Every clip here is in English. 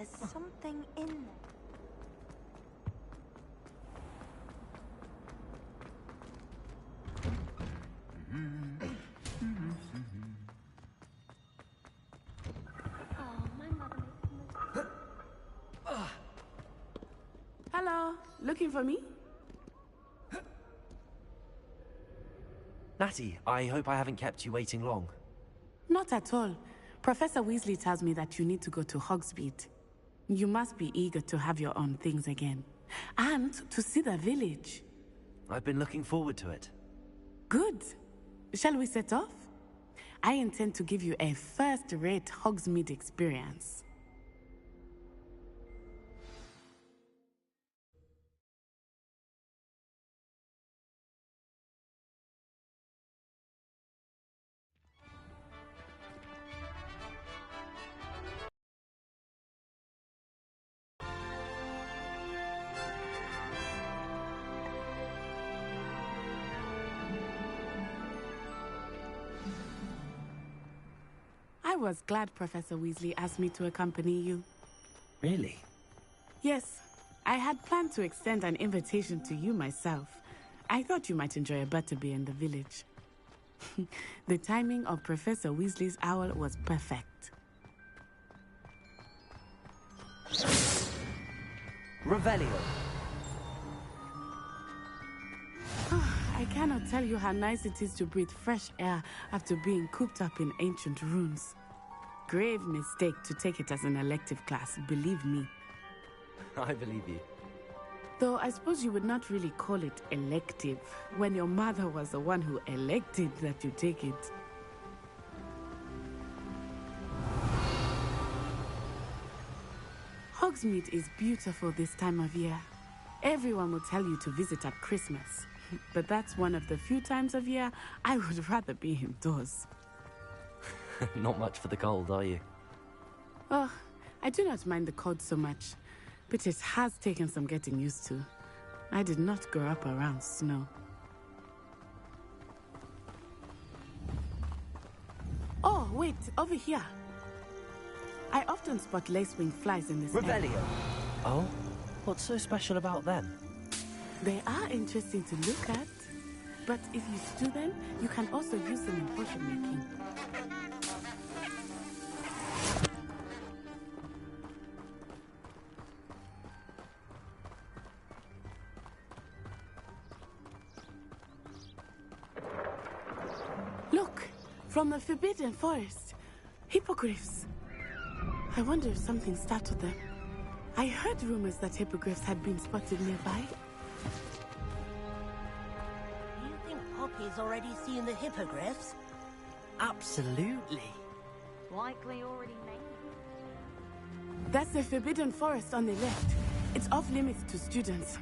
There's something in there. Oh, my mother makes me... Hello, looking for me? Natty, I hope I haven't kept you waiting long. Not at all. Professor Weasley tells me that you need to go to Hogsmeade. You must be eager to have your own things again. And to see the village. I've been looking forward to it. Good. Shall we set off? I intend to give you a first-rate Hogsmeade experience. I was glad Professor Weasley asked me to accompany you. Really? Yes, I had planned to extend an invitation to you myself. I thought you might enjoy a butterbeer in the village. The timing of Professor Weasley's owl was perfect. Revelio. I cannot tell you how nice it is to breathe fresh air after being cooped up in ancient ruins. Grave mistake to take it as an elective class, believe me. I believe you. Though I suppose you would not really call it elective when your mother was the one who elected that you take it. Hogsmeade is beautiful this time of year. Everyone will tell you to visit at Christmas. But that's one of the few times of year I would rather be indoors. Not much for the cold, are you? Oh, I do not mind the cold so much, but it has taken some getting used to. I did not grow up around snow. Oh, wait, over here. I often spot lacewing flies in this area. Revelio. Oh? What's so special about them? They are interesting to look at, but if you stew them, you can also use them in potion making. Look, from the Forbidden Forest, hippogriffs. I wonder if something startled them. I heard rumors that hippogriffs had been spotted nearby. Do you think Poppy's already seen the hippogriffs? Absolutely. Likely already named. That's the Forbidden Forest on the left. It's off limits to students,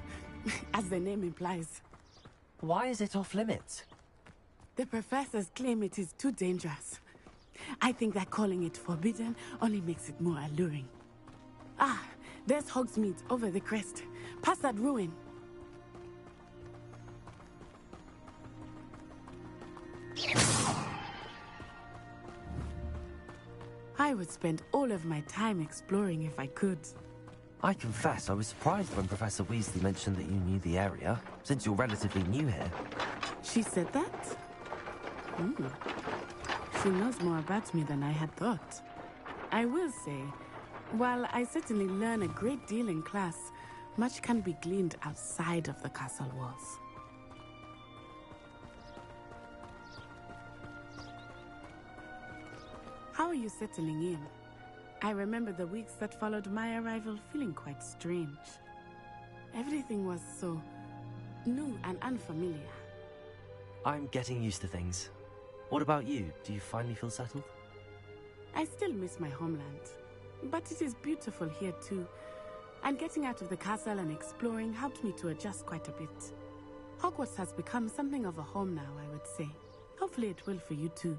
as the name implies. Why is it off limits? The professors claim it is too dangerous. I think that calling it forbidden only makes it more alluring. Ah, there's Hogsmeade over the crest. Past that ruin. I would spend all of my time exploring if I could. I confess I was surprised when Professor Weasley mentioned that you knew the area, since you're relatively new here. She said that? She knows more about me than I had thought. I will say, while I certainly learn a great deal in class, much can be gleaned outside of the castle walls. How are you settling in? I remember the weeks that followed my arrival feeling quite strange. Everything was so new and unfamiliar. I'm getting used to things. What about you? Do you finally feel settled? I still miss my homeland, but it is beautiful here too. And getting out of the castle and exploring helped me to adjust quite a bit. Hogwarts has become something of a home now, I would say. Hopefully it will for you too.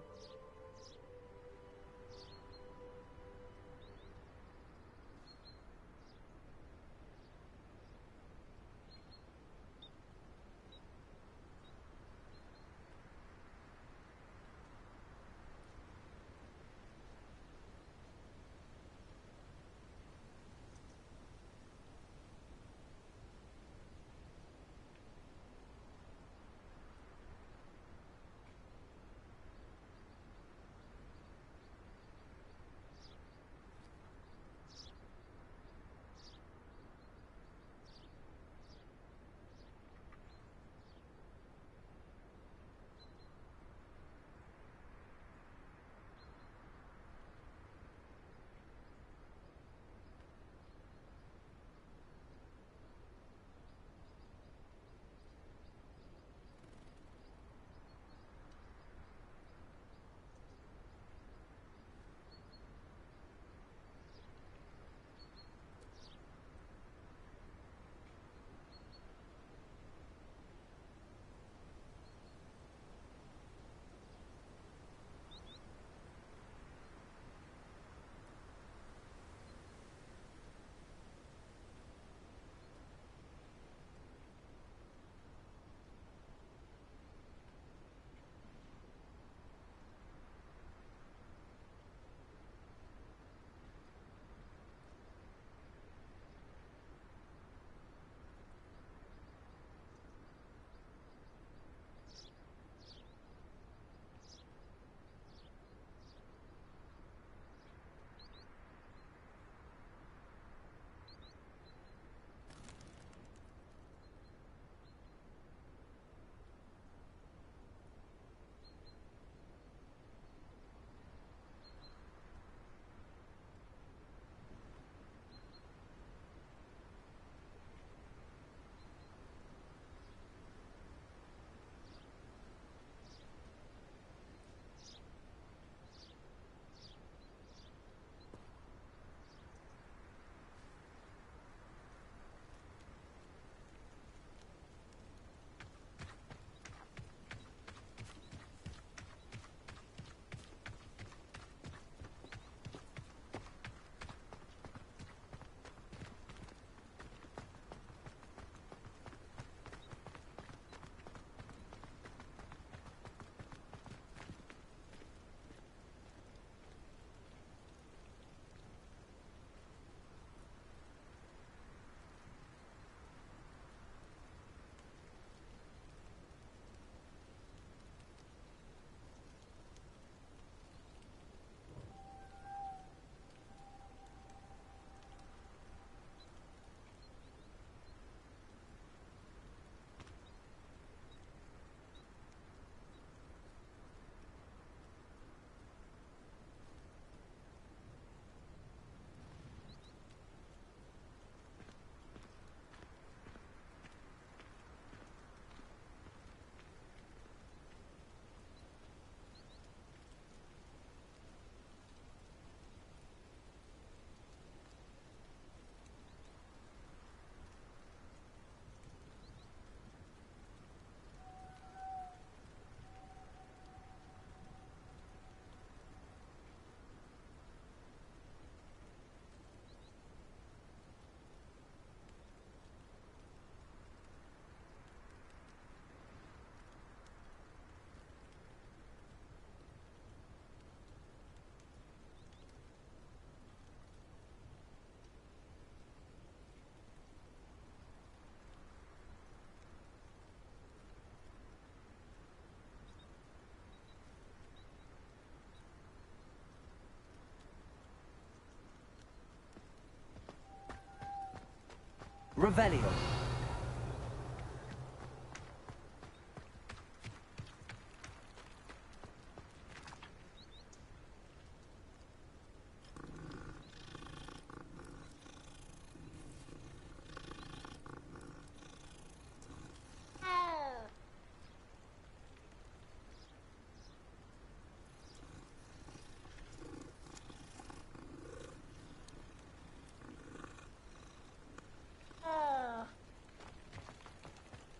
Revelio.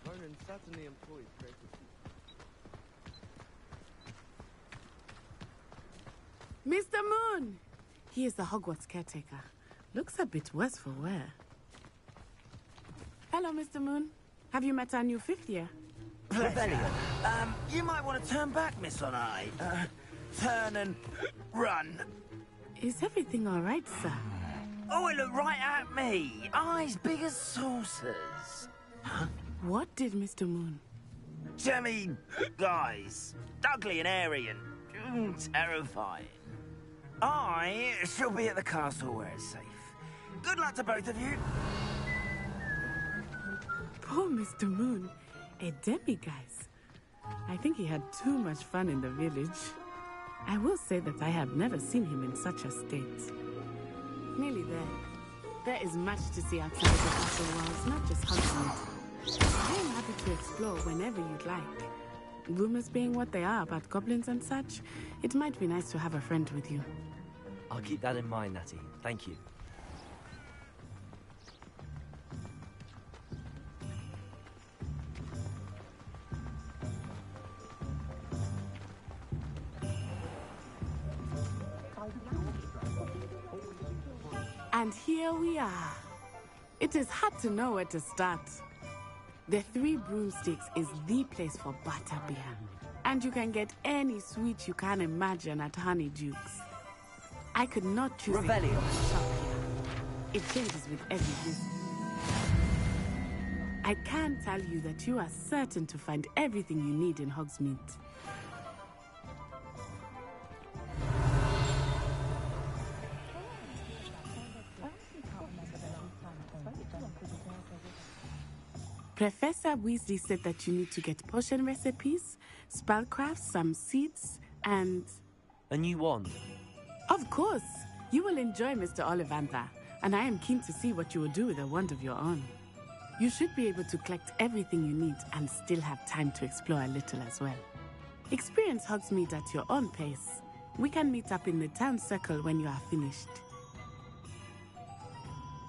Vernon certainly employs creative people. Mr. Moon! He is the Hogwarts caretaker. Looks a bit worse for wear. Hello, Mr. Moon. Have you met our new fifth year? Revelio. You might want to turn back, Miss Onai. Turn and run. Is everything all right, sir? Oh, it looked right at me. Eyes big as saucers. What did Mr. Moon? Jemmy guys. Ugly and airy and terrifying. I shall be at the castle where it's safe. Good luck to both of you. Poor Mr. Moon. A demiguise. I think he had too much fun in the village. I will say that I have never seen him in such a state. Nearly there. There is much to see outside the castle walls, not just Hogsmeade. I am happy to explore whenever you'd like. Rumors being what they are about goblins and such, it might be nice to have a friend with you. I'll keep that in mind, Natty. Thank you. And here we are. It is hard to know where to start. The Three Broomsticks is the place for butterbeer. And you can get any sweet you can imagine at Honeydukes. I could not choose a Revelio. shop here. It changes with every visit. I can tell you that you are certain to find everything you need in Hogsmeade. Professor Weasley said that you need to get potion recipes, spellcrafts, some seeds, and... A new wand. Of course! You will enjoy Mr. Ollivander, and I am keen to see what you will do with a wand of your own. You should be able to collect everything you need and still have time to explore a little as well. Experience Hogsmeade at your own pace. We can meet up in the town circle when you are finished.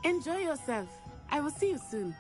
Enjoy yourself. I will see you soon.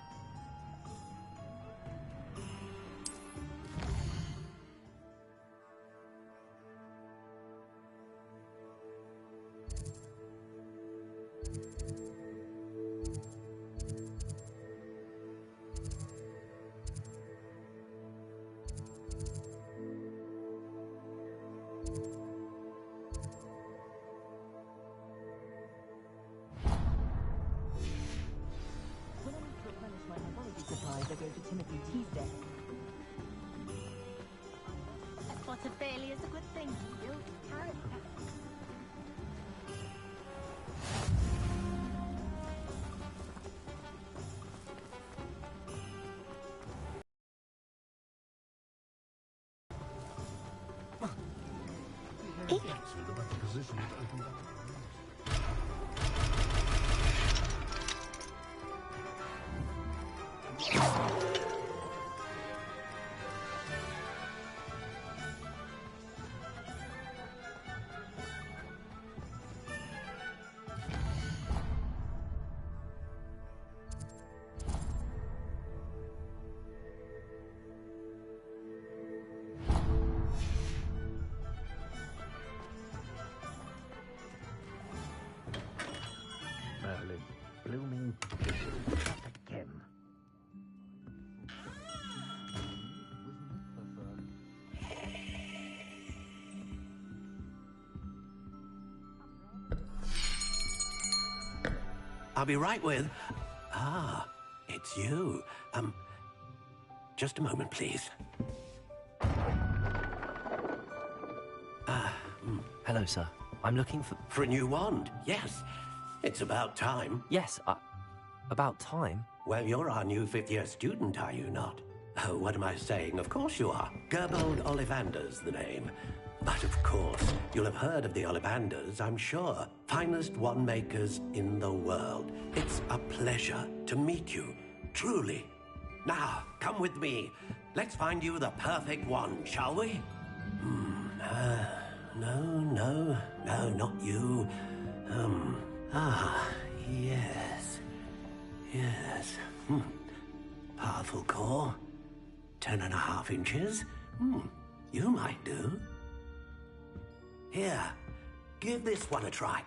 A spot of failure is a good thing. Build character. Merlin, blooming again. I'll be right with... Ah, it's you. Just a moment, please. Hello, sir. I'm looking for... For a new wand, yes. It's about time. Yes, about time. Well, you're our new fifth-year student, are you not? Oh, what am I saying? Of course you are. Gerbold Ollivander's the name. But of course, you'll have heard of the Ollivanders, I'm sure. Finest wand makers in the world. It's a pleasure to meet you, truly. Now, come with me. Let's find you the perfect wand, shall we? No, not you. Yes. Powerful core. 10.5 inches. You might do. Here, give this one a try.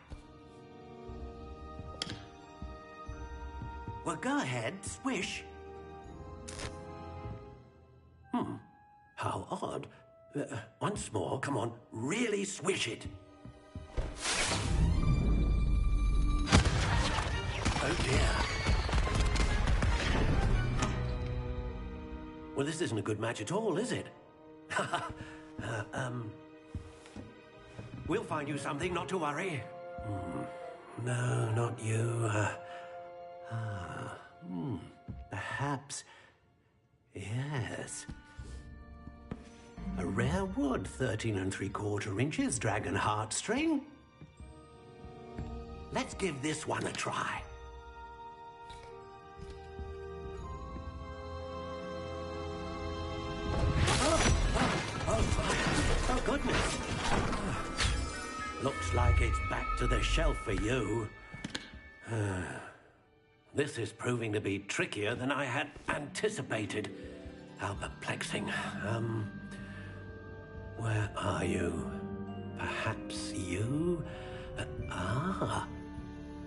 Well, go ahead, swish. How odd. Once more, come on, really swish it. Oh dear. Well, this isn't a good match at all, is it? We'll find you something, not to worry. No, not you. Perhaps. Yes. A rare wood, 13 3/4 inches, dragon heartstring. Let's give this one a try. Oh, goodness. Looks like it's back to the shelf for you. This is proving to be trickier than I had anticipated. How perplexing. Where are you? Perhaps you?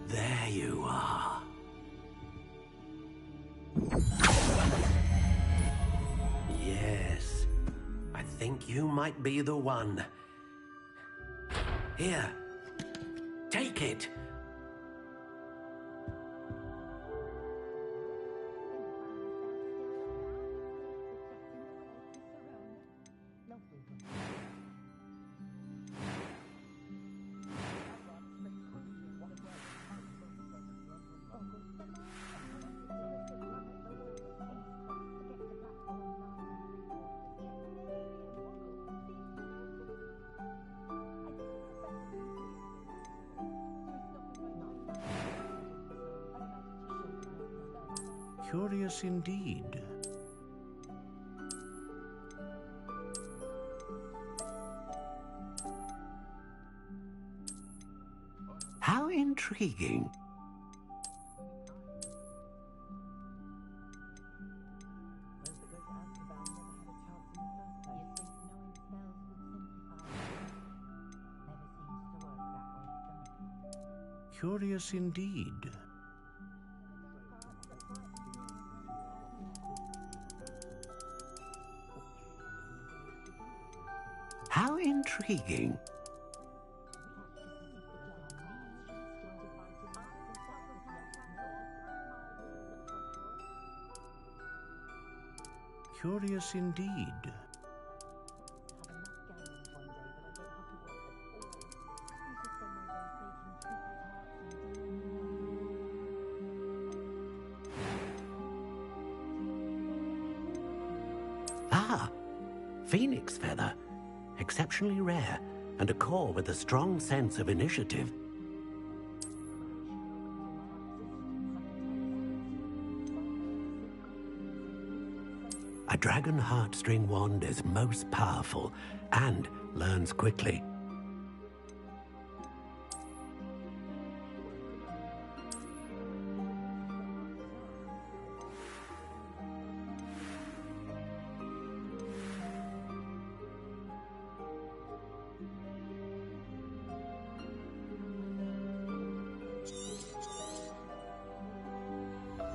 There you are. Yes, I think you might be the one. Here, take it. Curious indeed. How intriguing. Curious indeed. How intriguing. Curious indeed. Ah, phoenix feather. Exceptionally rare, and a core with a strong sense of initiative. A dragon heartstring wand is most powerful and learns quickly.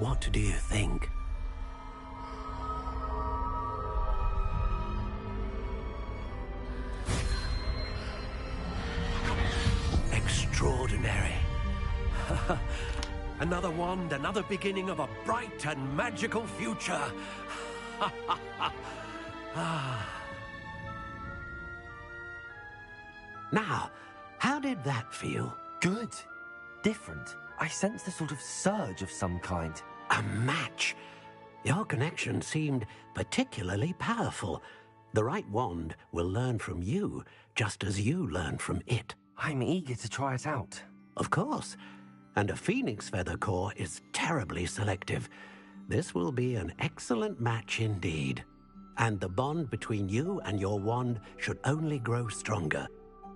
What do you think? Extraordinary. Another wand, another beginning of a bright and magical future. Now, how did that feel? Good. Different. I sensed a sort of surge of some kind. A match? Your connection seemed particularly powerful. The right wand will learn from you, just as you learn from it. I'm eager to try it out. Of course. And a phoenix feather core is terribly selective. This will be an excellent match indeed. And the bond between you and your wand should only grow stronger.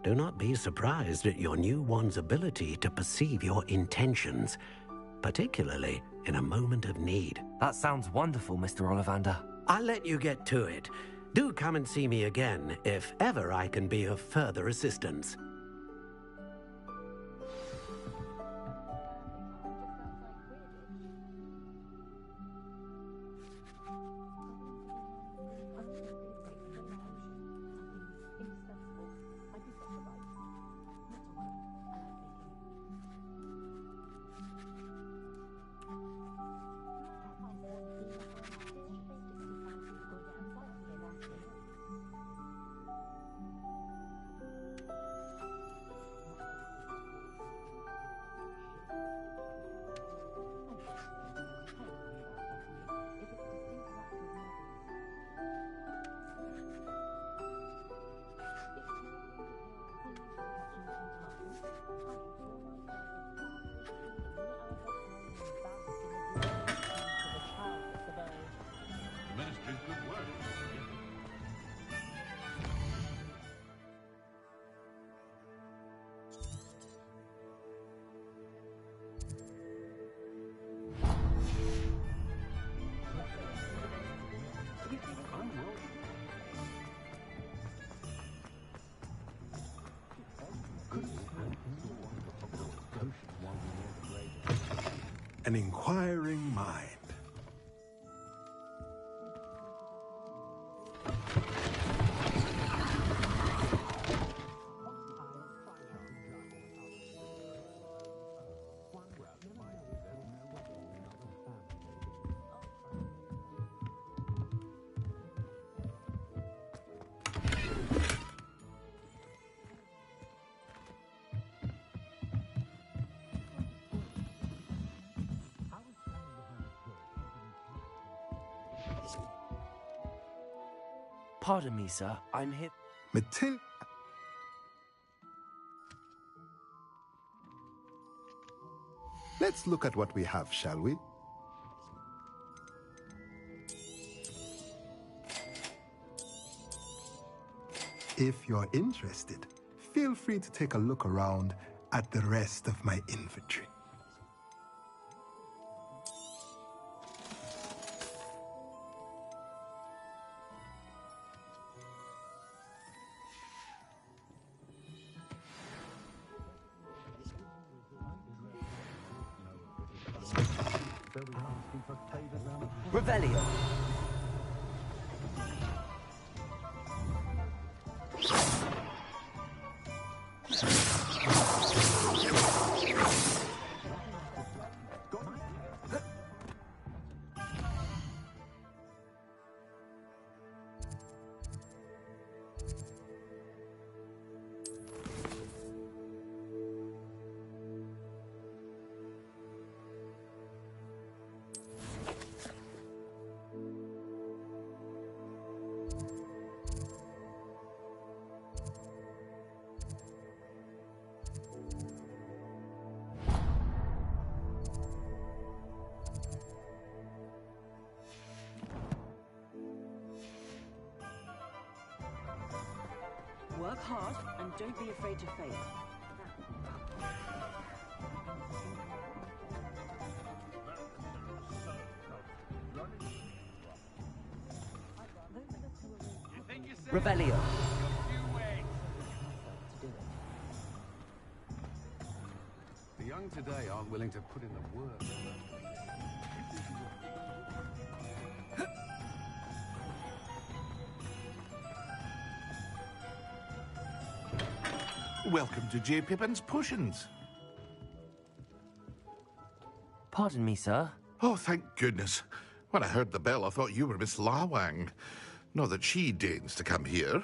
Do not be surprised at your new wand's ability to perceive your intentions, particularly in a moment of need. That sounds wonderful, Mr. Ollivander. I'll let you get to it. Do come and see me again if ever I can be of further assistance. An inquiring mind. Pardon me, sir. I'm here. Matilda. Let's look at what we have, shall we? If you're interested, feel free to take a look around at the rest of my inventory. Revelio. Work hard and don't be afraid to fail. Revelio. The young today aren't willing to put in the work. Welcome to J. Pippin's Potions. Pardon me, sir. Oh, thank goodness. When I heard the bell, I thought you were Miss Lawang. Not that she deigns to come here.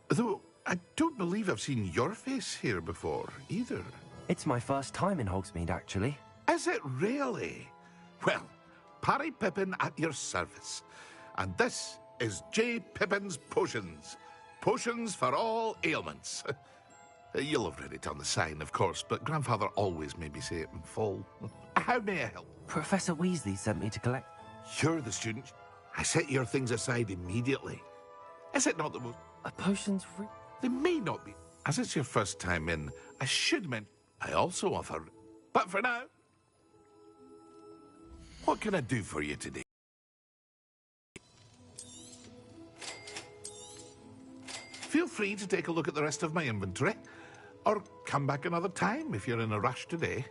Though, I don't believe I've seen your face here before, either. It's my first time in Hogsmeade, actually. Is it really? Well, Parry Pippin at your service. And this is J. Pippin's Potions. Potions for all ailments. You'll have read it on the sign, of course, but Grandfather always made me say it in full. How may I help? Professor Weasley sent me to collect... You're the student. I set your things aside immediately. Is it not the most... Potions... They may not be. As it's your first time in, I should mention I also offer... But for now... What can I do for you today? Feel free to take a look at the rest of my inventory, or come back another time if you're in a rush today.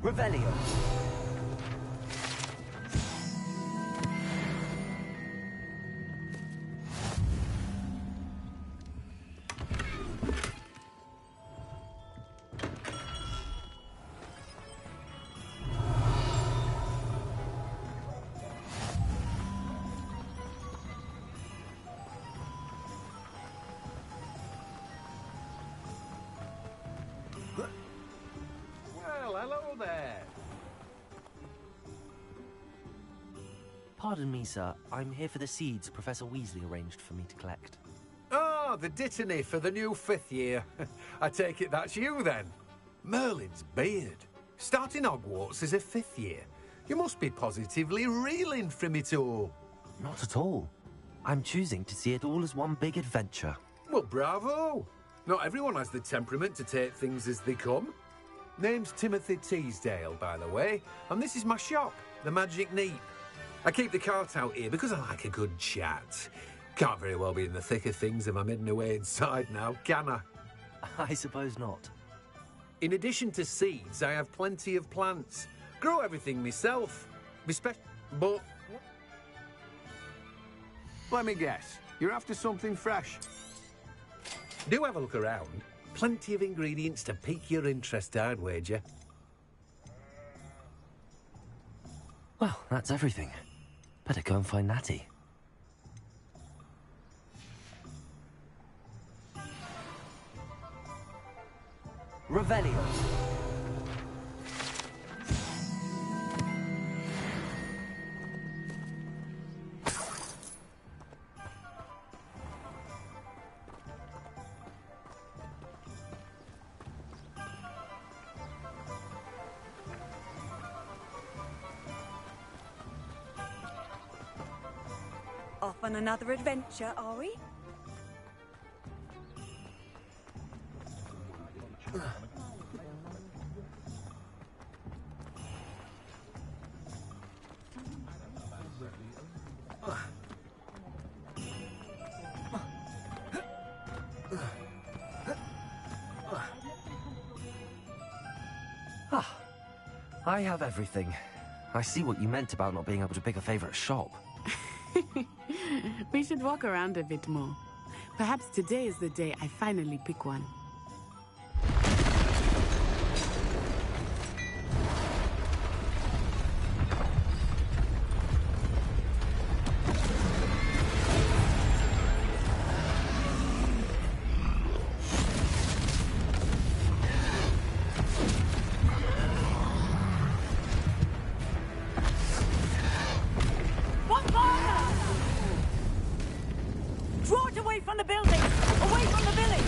Revelio. Hello there. Pardon me, sir. I'm here for the seeds Professor Weasley arranged for me to collect. Oh, the dittany for the new 5th year. I take it that's you, then. Merlin's beard. Starting Hogwarts as a 5th year. You must be positively reeling from it all. Not at all. I'm choosing to see it all as one big adventure. Well, bravo. Not everyone has the temperament to take things as they come. Name's Timothy Teasdale, by the way, and this is my shop, the Magic Neep. I keep the cart out here because I like a good chat. Can't very well be in the thick of things if I'm hidden away inside now, can I? I suppose not. In addition to seeds, I have plenty of plants. Grow everything myself. But... Let me guess. You're after something fresh. Do have a look around. Plenty of ingredients to pique your interest, I'd wager. Well, that's everything. Better go and find Natty. Revelio. Off on another adventure, are we? I have everything. I see what you meant about not being able to pick a favorite shop. We should walk around a bit more. Perhaps today is the day I finally pick one. Draw it away from the building! Away from the village!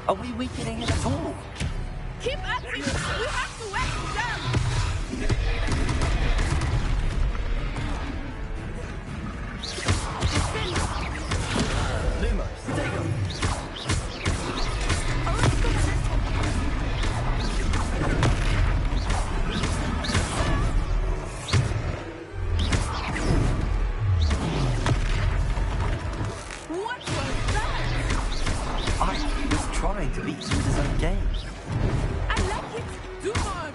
Are we weakening it at all? Keep at it! We have to wet it down! Lumos, take them! What was that? I was trying. trying to beat you with his own game. I like it. Do more of it.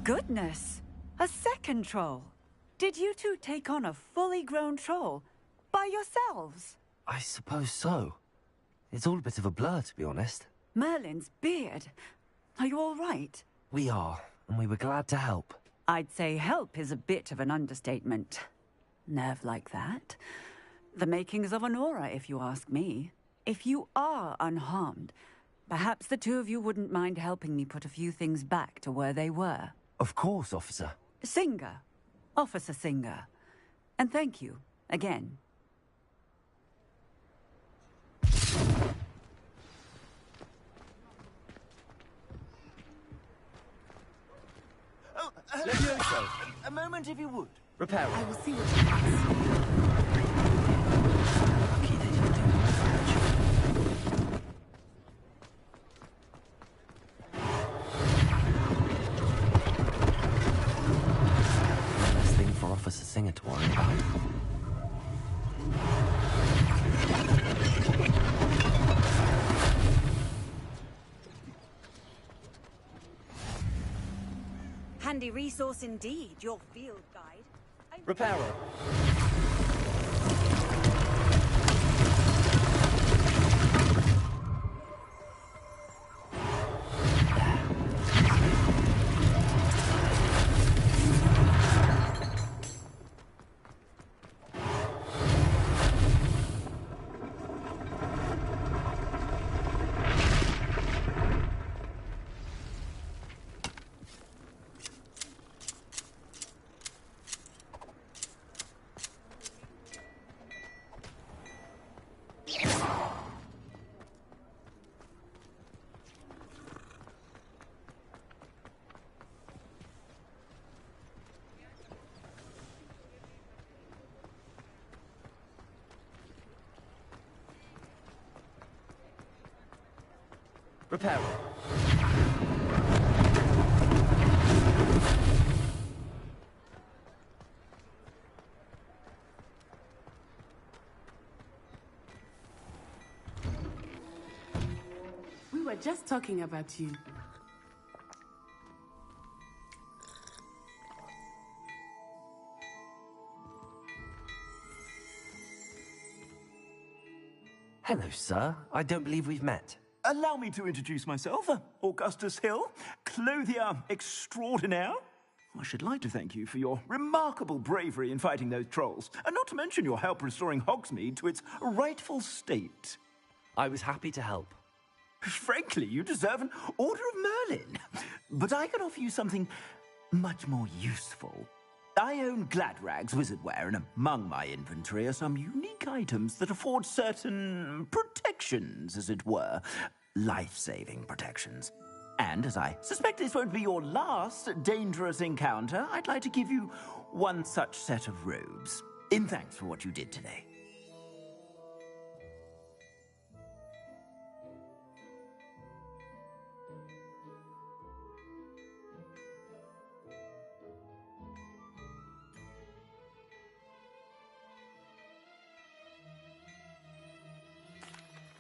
Goodness! A second troll! Did you two take on a fully grown troll by yourselves? I suppose so. It's all a bit of a blur, to be honest. Merlin's beard. Are you all right? We are, and we were glad to help. I'd say help is a bit of an understatement. Nerve like that. The makings of an aura, if you ask me. If you are unharmed, perhaps the two of you wouldn't mind helping me put a few things back to where they were. Of course, officer. Singer. Officer Singer. And thank you, again. Oh, Levioso. A moment, if you would. Reparo. I will see what happens. Lucky they didn't do more damage. Last thing for Officer Singer to worry about. Handy resource indeed, your field guide. Reparo. Reparo. We were just talking about you. Hello, sir. I don't believe we've met. Allow me to introduce myself, Augustus Hill, clothier extraordinaire. I should like to thank you for your remarkable bravery in fighting those trolls, and not to mention your help restoring Hogsmeade to its rightful state. I was happy to help. Frankly, you deserve an Order of Merlin. But I can offer you something much more useful. I own Gladrag's wizardware, and among my inventory are some unique items that afford certain protections, as it were. Life-saving protections. And as I suspect this won't be your last dangerous encounter, I'd like to give you one such set of robes, in thanks for what you did today.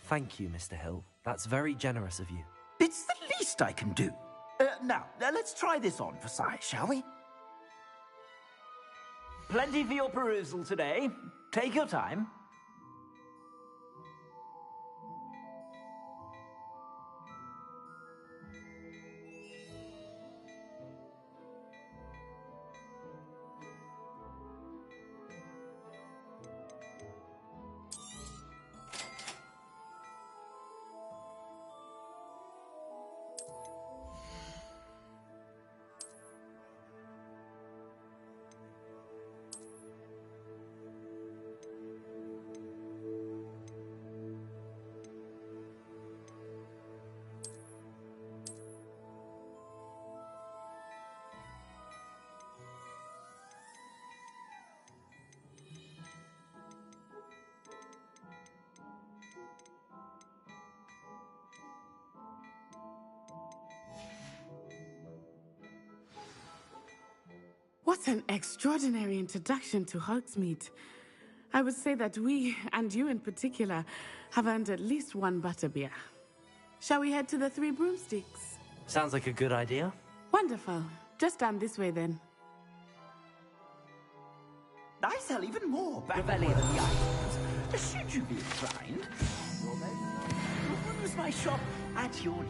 Thank you, Mr. Hill. That's very generous of you. It's the least I can do. Now, let's try this on for size, shall we? Plenty for your perusal today. Take your time. What an extraordinary introduction to Hogsmeade. I would say that we, and you in particular, have earned at least one butterbeer. Shall we head to the Three Broomsticks? Sounds like a good idea. Wonderful. Just down this way then. I sell even more Revelio than the items. Should you be inclined, you're welcome to use my shop at your leisure.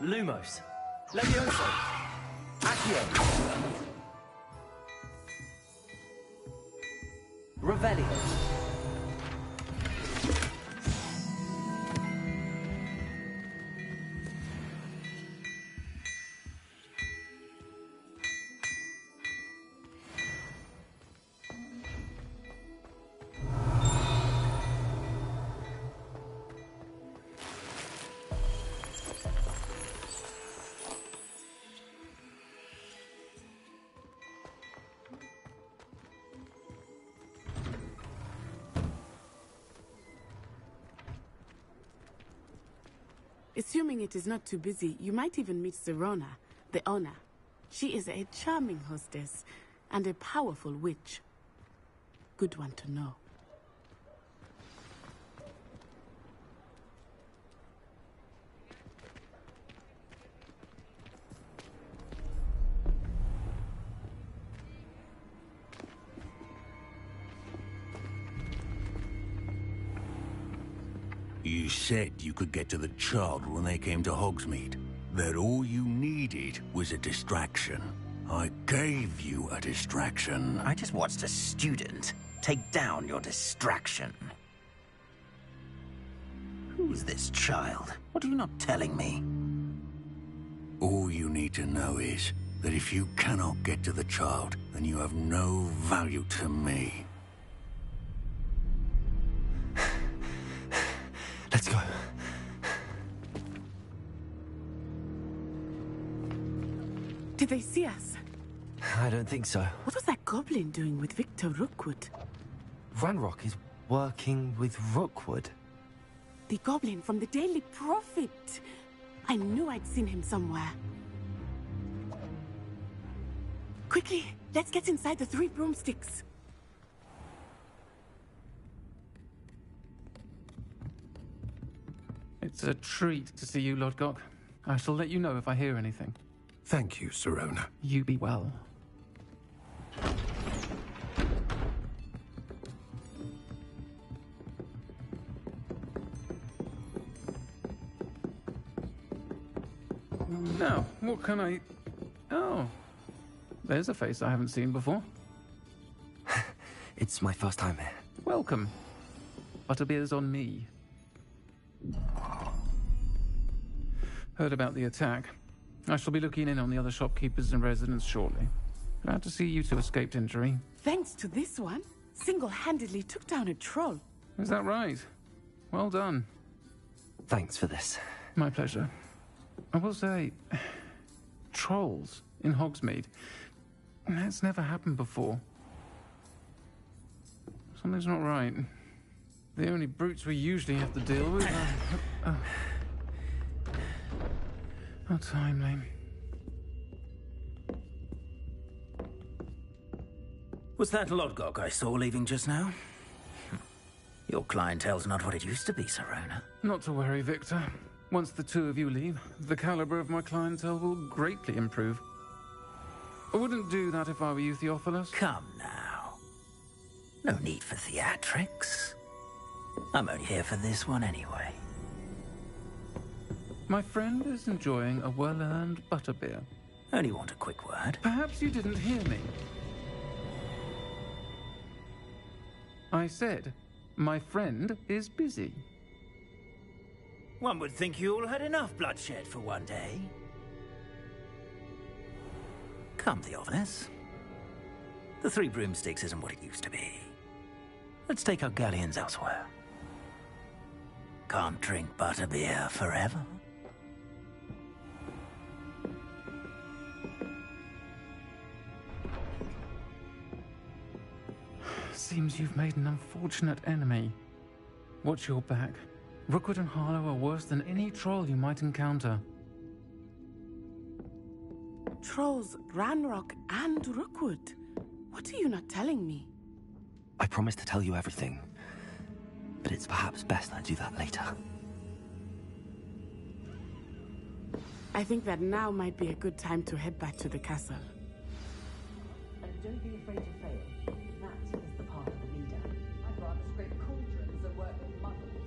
Lumos. Levioso. Accio. Revelio. Assuming it is not too busy, you might even meet Sirona, the owner. She is a charming hostess and a powerful witch. Good one to know. You said you could get to the child when they came to Hogsmeade. That all you needed was a distraction. I gave you a distraction. I just watched a student take down your distraction. Who's this child? What are you not telling me? All you need to know is that if you cannot get to the child, then you have no value to me. Let's go. Did they see us? I don't think so. What was that goblin doing with Victor Rookwood? Ranrock is working with Rookwood. The goblin from the Daily Prophet. I knew I'd seen him somewhere. Quickly, let's get inside the Three Broomsticks. It's a treat to see you, Lodgok. I shall let you know if I hear anything. Thank you, Sirona. You be well. Now, what can I... Oh, there's a face I haven't seen before. It's my first time here. Welcome. Butterbeer's on me. Heard about the attack. I shall be looking in on the other shopkeepers and residents shortly. Glad to see you two escaped injury. Thanks to this one, single-handedly took down a troll. Is that right? Well done. Thanks for this. My pleasure. I will say, trolls in Hogsmeade. That's never happened before. Something's not right. The only brutes we usually have to deal with are... How timely. Was that Lodgok I saw leaving just now? Your clientele's not what it used to be, Serona. Not to worry, Victor. Once the two of you leave, the caliber of my clientele will greatly improve. I wouldn't do that if I were you, Theophilus. Come now. No need for theatrics. I'm only here for this one anyway. My friend is enjoying a well-earned butterbeer. Only want a quick word. Perhaps you didn't hear me. I said, my friend is busy. One would think you all had enough bloodshed for one day. Come, Theophilus. The Three Broomsticks isn't what it used to be. Let's take our galleons elsewhere. Can't drink butterbeer forever. Seems you've made an unfortunate enemy. Watch your back. Rookwood and Harlow are worse than any troll you might encounter. Trolls, Ranrock, and Rookwood. What are you not telling me? I promised to tell you everything, but it's perhaps best I do that later. I think that now might be a good time to head back to the castle. And don't be afraid to fail. That is the part of the leader. I'd rather scrape cauldrons than work with muggles.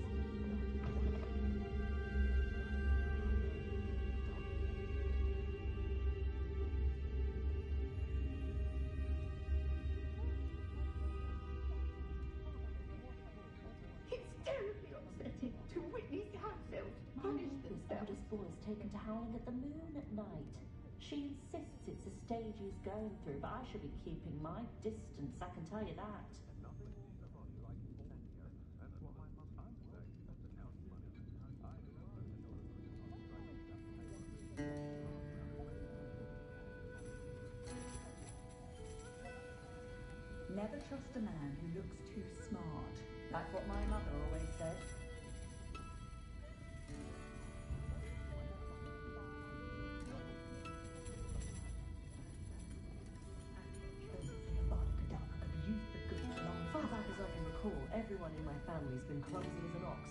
It's terribly upsetting to witness Hatfield punish themselves. Oldest boy is taken to howling at the moon at night. She insists it's a stage he's going through, but I should be keeping my distance, I can tell you that. Never trust a man who looks too smart. That's what my mother always said. Far back as I can recall, everyone in my family's been clumsy as an ox,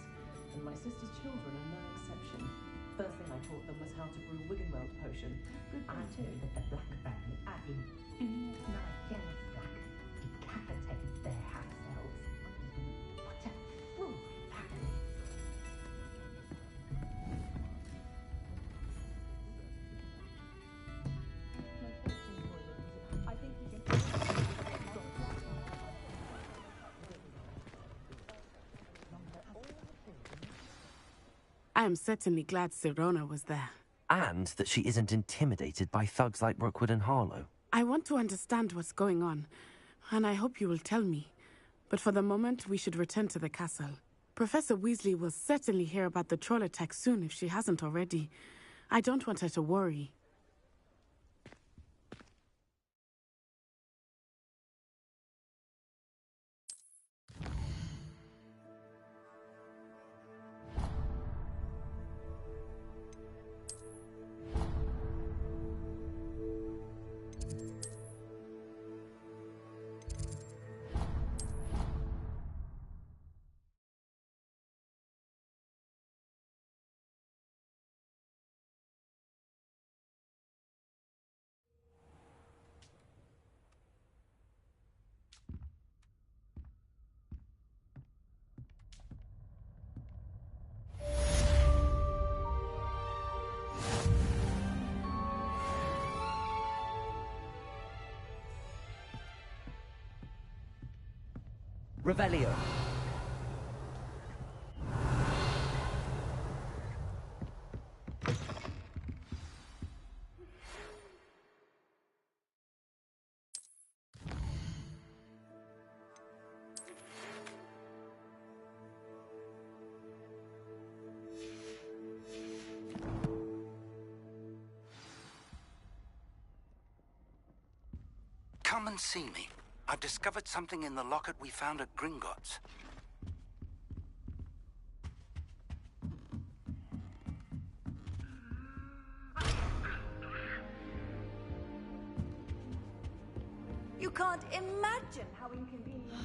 and my sister's children are no exception. First thing I taught them was how to brew Wiggenweld potion. Good thing too. That the Black family, as in Bees Nigel's Black, decapitated their half selves. What a cruel family. I think we can... I am certainly glad Serona was there. And that she isn't intimidated by thugs like Rookwood and Harlow. I want to understand what's going on, and I hope you will tell me. But for the moment, we should return to the castle. Professor Weasley will certainly hear about the troll attack soon if she hasn't already. I don't want her to worry. Revelio. Come and see me. I've discovered something in the locket we found at Gringotts. You can't imagine how inconvenient that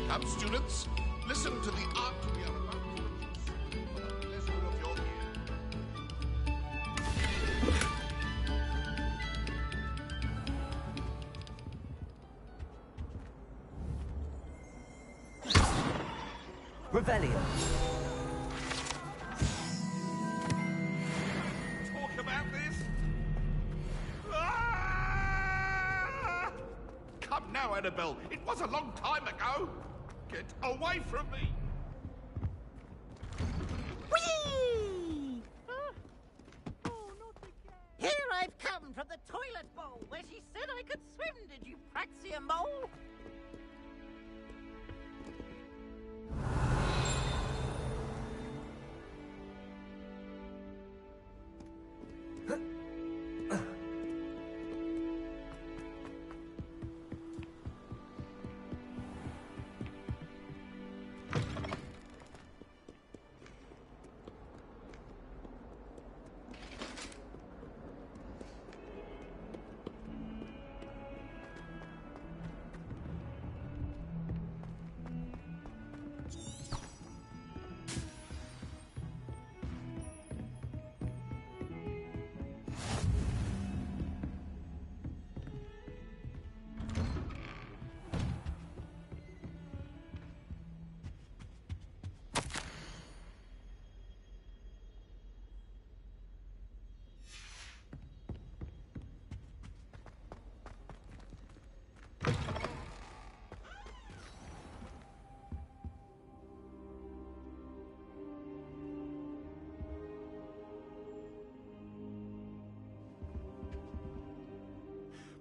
Come, students, listen to the art we are about to introduce for the pleasure of your ear. Revelio. Talk about this? Ah! Come now, Annabelle. It was a long time ago. Get away from me! Whee! Here I've come from the toilet bowl where she said I could swim, did you praxia mole?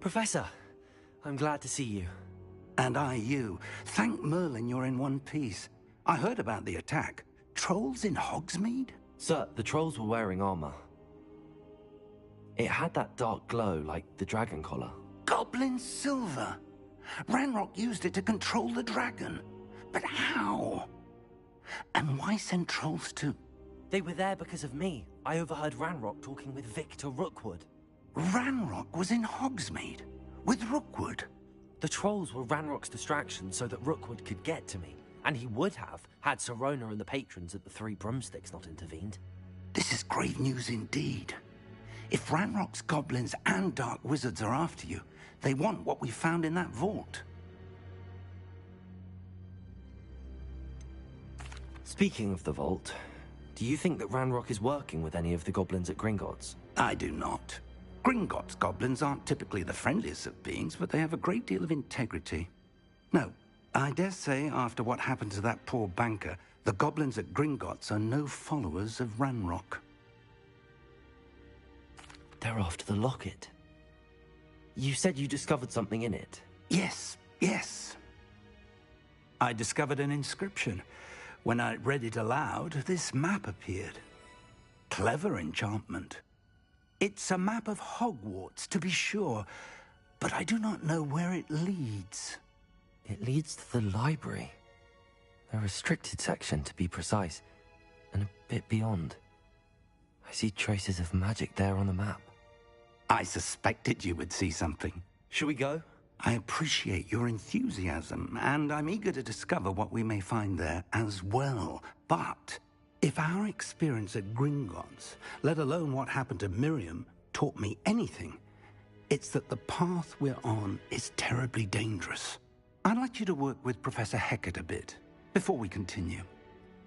Professor, I'm glad to see you. And I you. Thank Merlin you're in one piece. I heard about the attack. Trolls in Hogsmeade? Sir, the trolls were wearing armor. It had that dark glow like the dragon collar. Goblin silver! Ranrock used it to control the dragon. But how? And why send trolls to... They were there because of me. I overheard Ranrock talking with Victor Rookwood. Ranrock was in Hogsmeade? With Rookwood? The trolls were Ranrock's distraction so that Rookwood could get to me. And he would have, had Sirona and the patrons at the Three Broomsticks not intervened. This is grave news indeed. If Ranrock's goblins and dark wizards are after you, they want what we found in that vault. Speaking of the vault, do you think that Ranrock is working with any of the goblins at Gringotts? I do not. Gringotts goblins aren't typically the friendliest of beings, but they have a great deal of integrity. No, I dare say after what happened to that poor banker, the goblins at Gringotts are no followers of Ranrock. They're after the locket. You said you discovered something in it. Yes, yes. I discovered an inscription. When I read it aloud, this map appeared. Clever enchantment. It's a map of Hogwarts, to be sure, but I do not know where it leads. It leads to the library. A restricted section, to be precise, and a bit beyond. I see traces of magic there on the map. I suspected you would see something. Shall we go? I appreciate your enthusiasm, and I'm eager to discover what we may find there as well. But if our experience at Gringotts, let alone what happened to Miriam, taught me anything, it's that the path we're on is terribly dangerous. I'd like you to work with Professor Hecat a bit before we continue.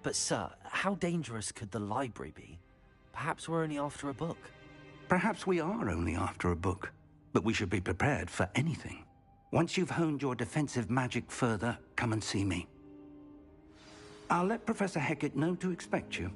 But sir, how dangerous could the library be? Perhaps we're only after a book. Perhaps we are only after a book, but we should be prepared for anything. Once you've honed your defensive magic further, come and see me. I'll let Professor Hecat know to expect you.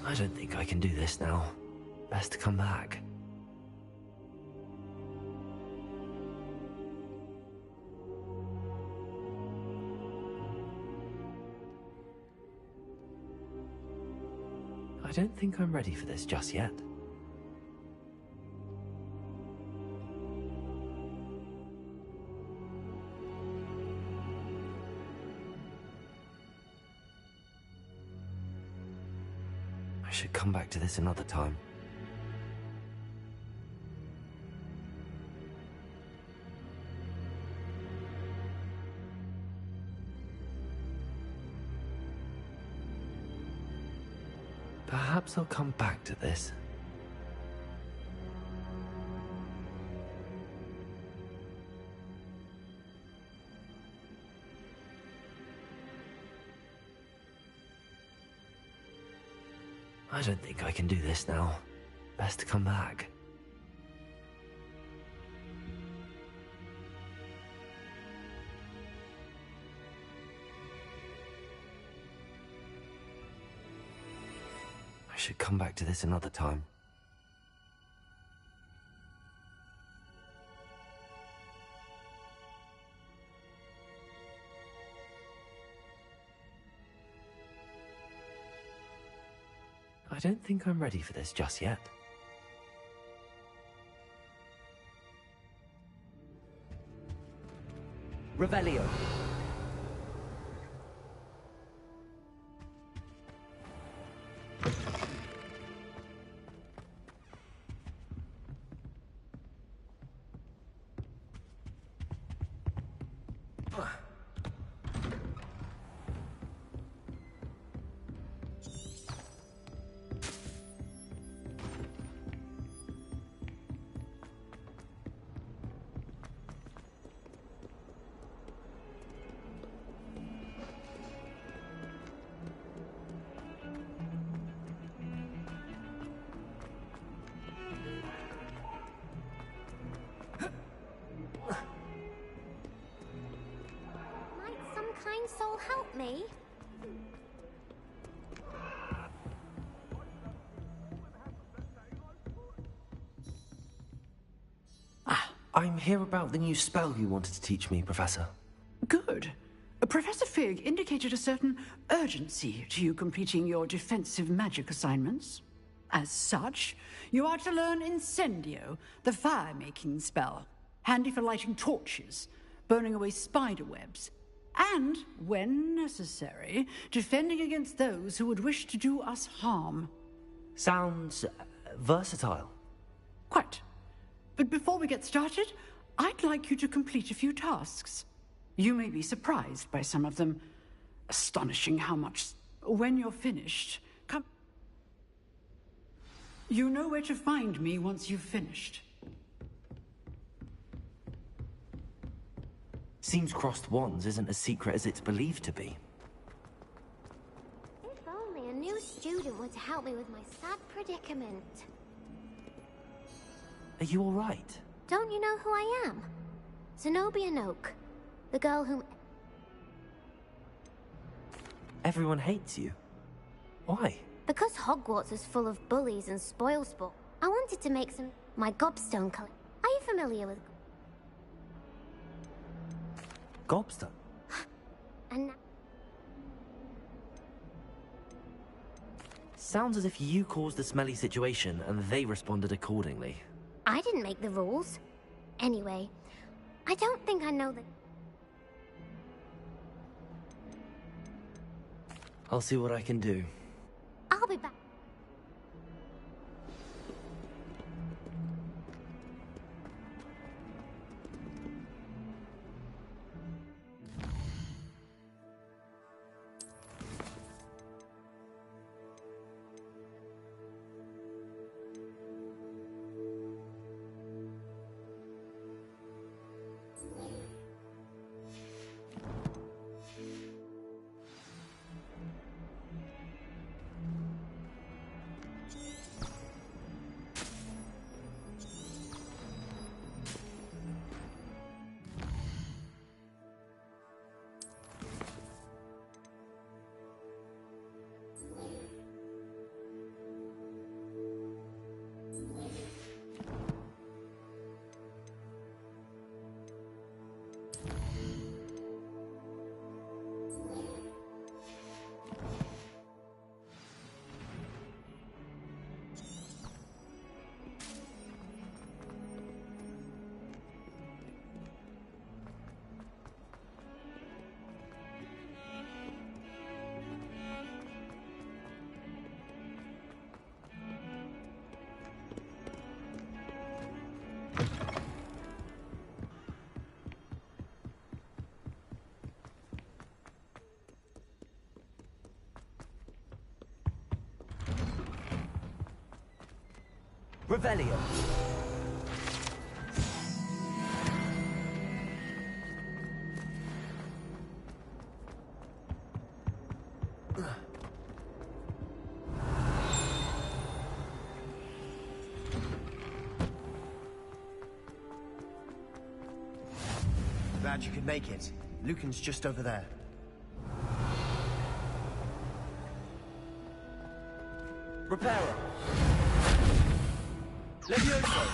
I don't think I can do this now. Best to come back. I don't think I'm ready for this just yet. I should come back to this another time. Perhaps I'll come back to this. I don't think I can do this now. Best to come back. I should come back to this another time. I don't think I'm ready for this just yet. Revelio. Kind soul help me? I'm here about the new spell you wanted to teach me, Professor. Good. Professor Fig indicated a certain urgency to you completing your defensive magic assignments. As such, you are to learn Incendio, the fire-making spell, handy for lighting torches, burning away spider webs, and, when necessary, defending against those who would wish to do us harm. Sounds versatile. Quite. But before we get started, I'd like you to complete a few tasks. You may be surprised by some of them. Astonishing how much... When you're finished, come... You know where to find me once you've finished. Seems crossed wands isn't as secret as it's believed to be. If only a new student were to help me with my sad predicament. Are you all right? Don't you know who I am? Zenobia Noak, the girl whom... Everyone hates you. Why? Because Hogwarts is full of bullies and spoilsport, I wanted to make some... My gobstone color. Are you familiar with... Gobstone? And... Sounds as if you caused the smelly situation and they responded accordingly. I didn't make the rules. Anyway, I don't think I know the... I'll see what I can do. I'll be back. Revelio. Glad you could make it. Lucan's just over there. Reparo. Levioso.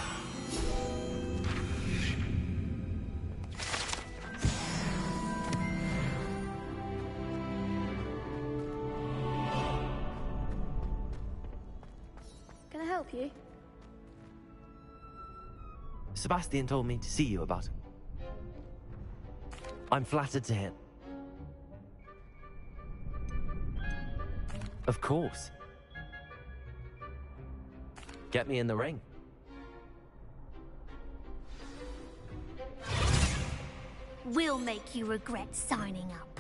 Can I help you? Sebastian told me to see you about him. I'm flattered to hear. Of course. Get me in the ring. We'll make you regret signing up.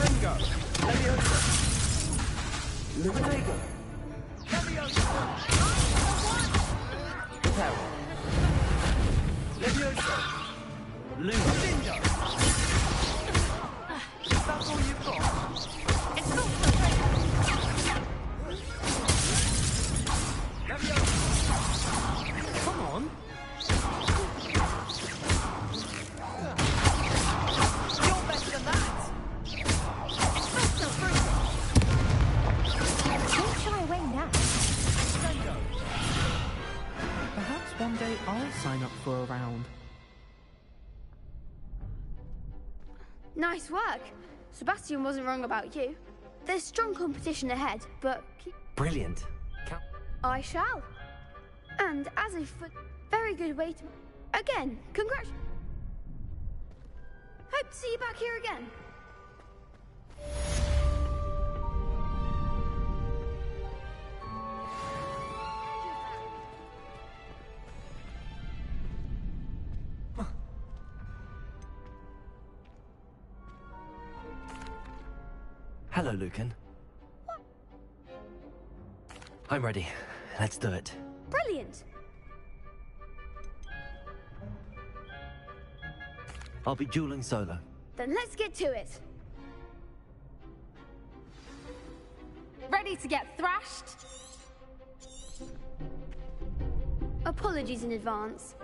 Ringo! Levioso! Luego. Levioso! Reparo. Levioso! Lugo. That's all you've got? It's not Come on! You're better than that! It's not so Don't shy away now. Perhaps one day I'll sign up for a round. Nice work. Sebastian wasn't wrong about you. There's strong competition ahead, but Brilliant. I shall. And as a very good way to... Again, congrats. Hope to see you back here again. Hello, Lucan. I'm ready. Let's do it. Brilliant. I'll be dueling solo. Then let's get to it. Ready to get thrashed? Apologies in advance.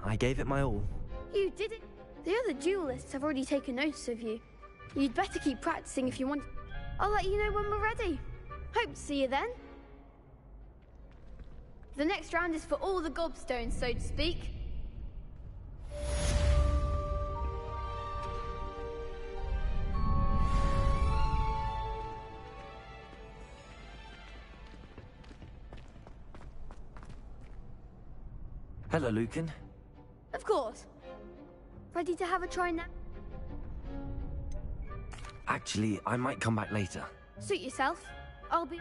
I gave it my all. You did it. The other duelists have already taken notice of you. You'd better keep practicing if you want. I'll let you know when we're ready. Hope to see you then. The next round is for all the gobstones, so to speak. Hello, Lucan. Of course. Ready to have a try now? Actually, I might come back later. Suit yourself. I'll be...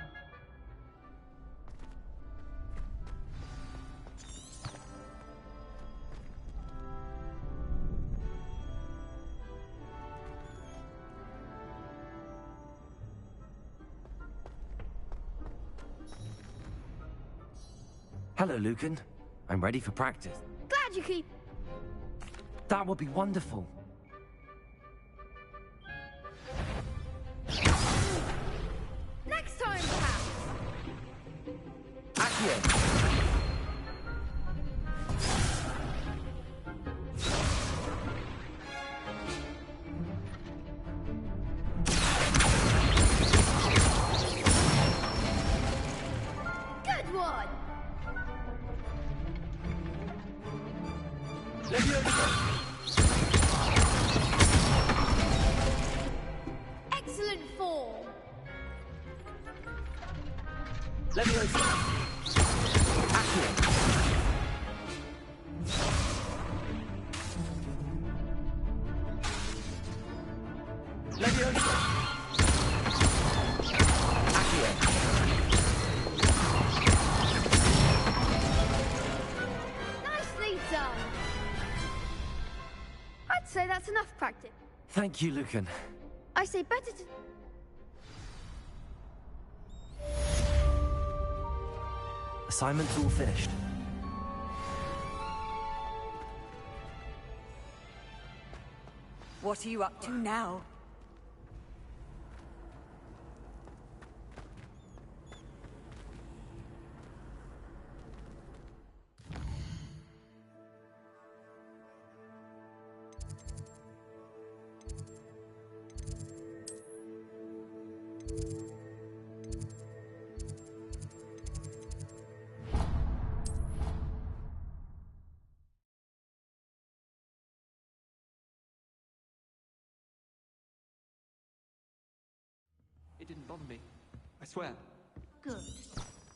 Hello, Lucan. I'm ready for practice. Glad you keep... That would be wonderful. Next time, perhaps. Accio! Good one! Excellent form. Leviosa! Accio! Leviosa! Accio! Nicely done. I'd say that's enough practice. Thank you, Lucan. I say better to... Assignment's all finished. What are you up to now? It didn't bother me. I swear. Good.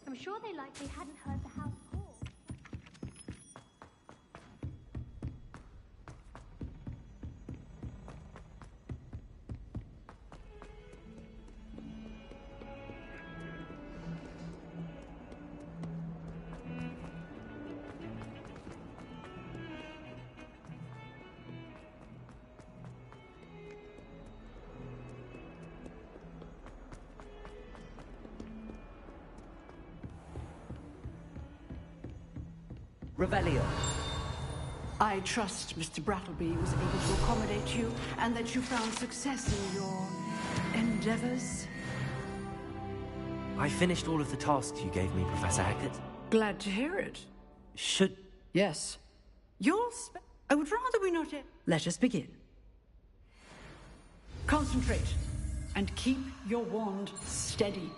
I'm sure they likely hadn't heard the house call. Revelio. I trust Mr. Brattleby was able to accommodate you and that you found success in your endeavors. I finished all of the tasks you gave me, Professor Hackett. Glad to hear it. Should... Yes. I would rather we not... Let us begin. Concentrate and keep your wand steady.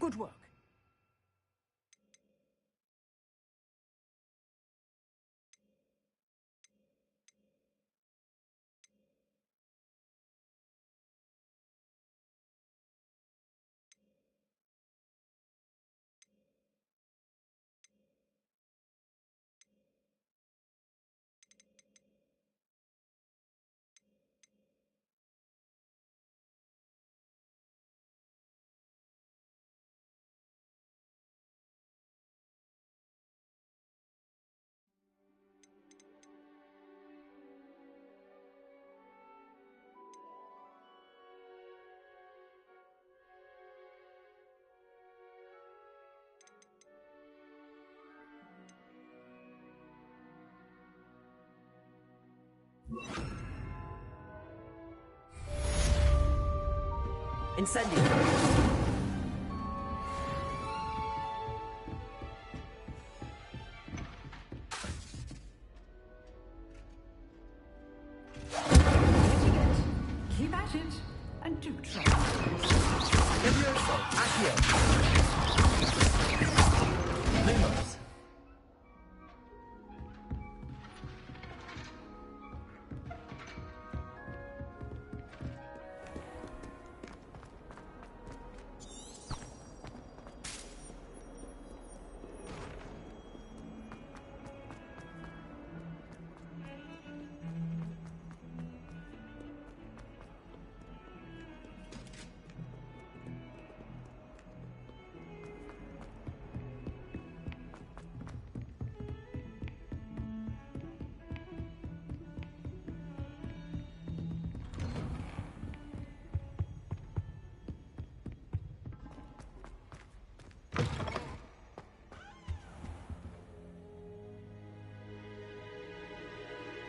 Good work. Incendio! Keep at it, and do try. Levioso, Accio. Lumos.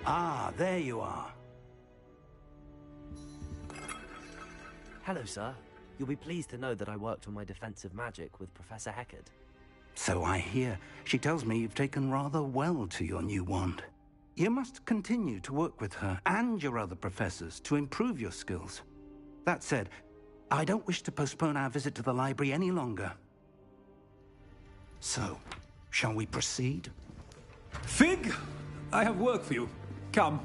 Ah, there you are. Hello, sir. You'll be pleased to know that I worked on my defensive magic with Professor Heckard. So I hear. She tells me you've taken rather well to your new wand. You must continue to work with her and your other professors to improve your skills. That said, I don't wish to postpone our visit to the library any longer. So, shall we proceed? Fig! I have work for you. Come.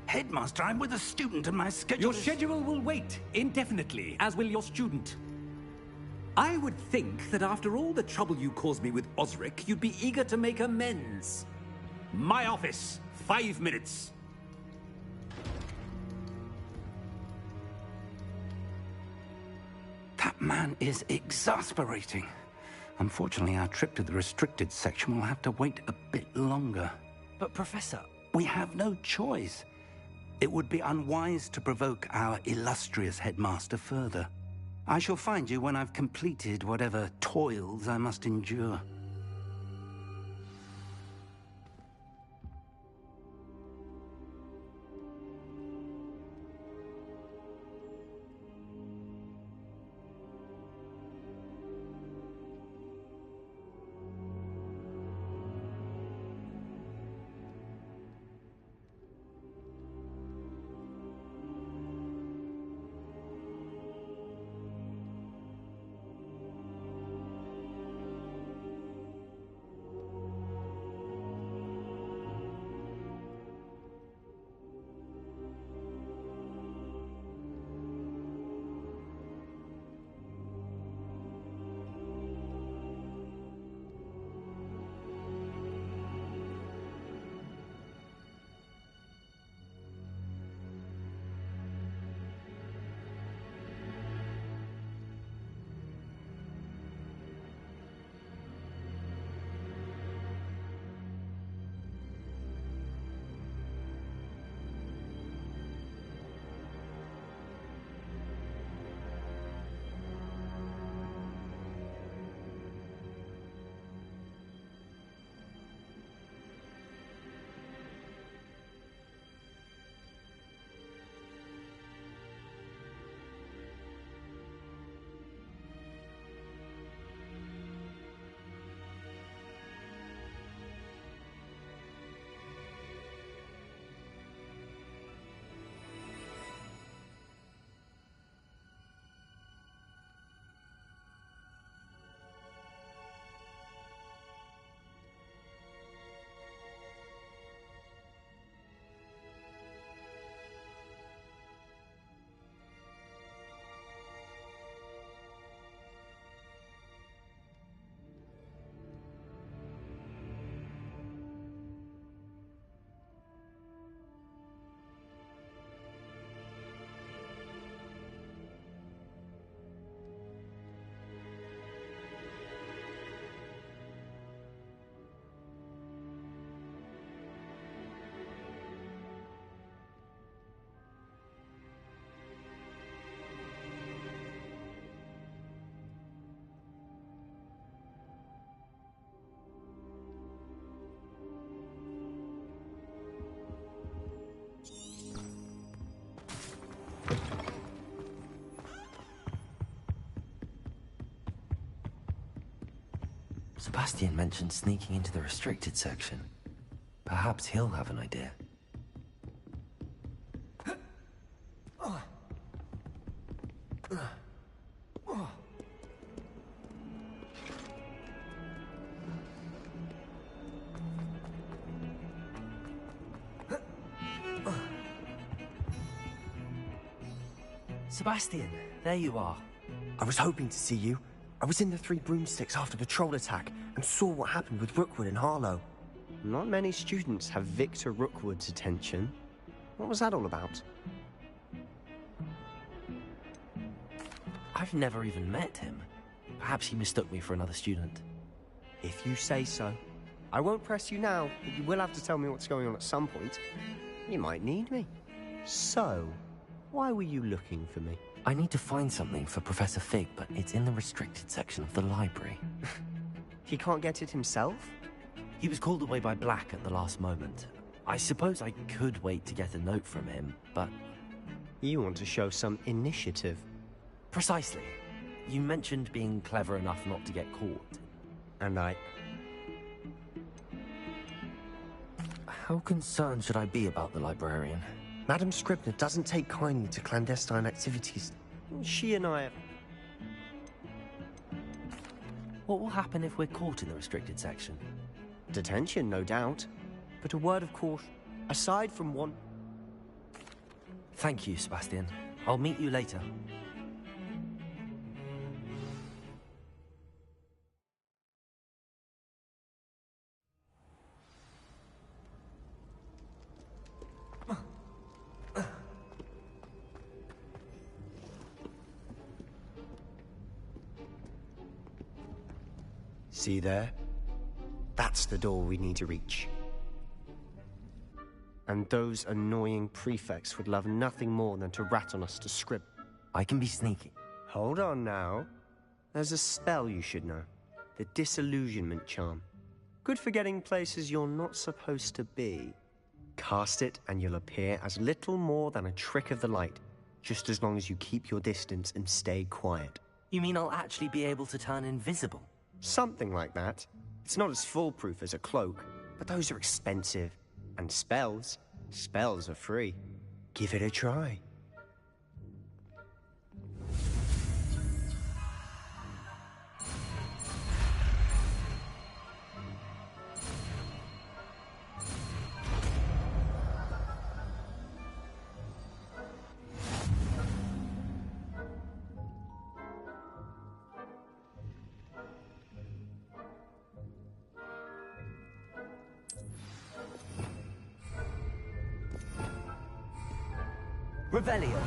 Headmaster, I'm with a student and my schedule Your schedule will wait indefinitely, as will your student. I would think that after all the trouble you caused me with Osric, you'd be eager to make amends. My office, 5 minutes. That man is exasperating. Unfortunately, our trip to the restricted section will have to wait a bit longer. But, Professor... We have no choice. It would be unwise to provoke our illustrious headmaster further. I shall find you when I've completed whatever toils I must endure. Sebastian mentioned sneaking into the restricted section. Perhaps he'll have an idea. Sebastian, there you are. I was hoping to see you. I was in the Three Broomsticks after the troll attack and saw what happened with Rookwood and Harlow. Not many students have Victor Rookwood's attention. What was that all about? I've never even met him. Perhaps he mistook me for another student. If you say so. I won't press you now, but you will have to tell me what's going on at some point. You might need me. So, why were you looking for me? I need to find something for Professor Fig, but it's in the restricted section of the library. He can't get it himself? He was called away by Black at the last moment. I suppose I could wait to get a note from him, but... You want to show some initiative. Precisely. You mentioned being clever enough not to get caught. And I... How concerned should I be about the librarian? Madam Scribner doesn't take kindly to clandestine activities. She and I... What will happen if we're caught in the restricted section? Detention, no doubt. But a word of caution. Aside from one... Thank you, Sebastian. I'll meet you later. See there? That's the door we need to reach. And those annoying prefects would love nothing more than to rat on us to scrib. I can be sneaky. Hold on now. There's a spell you should know. The Disillusionment Charm. Good for getting places you're not supposed to be. Cast it and you'll appear as little more than a trick of the light, just as long as you keep your distance and stay quiet. You mean I'll actually be able to turn invisible? Something like that. It's not as foolproof as a cloak, but those are expensive. And spells are free. Give it a try. Revelio.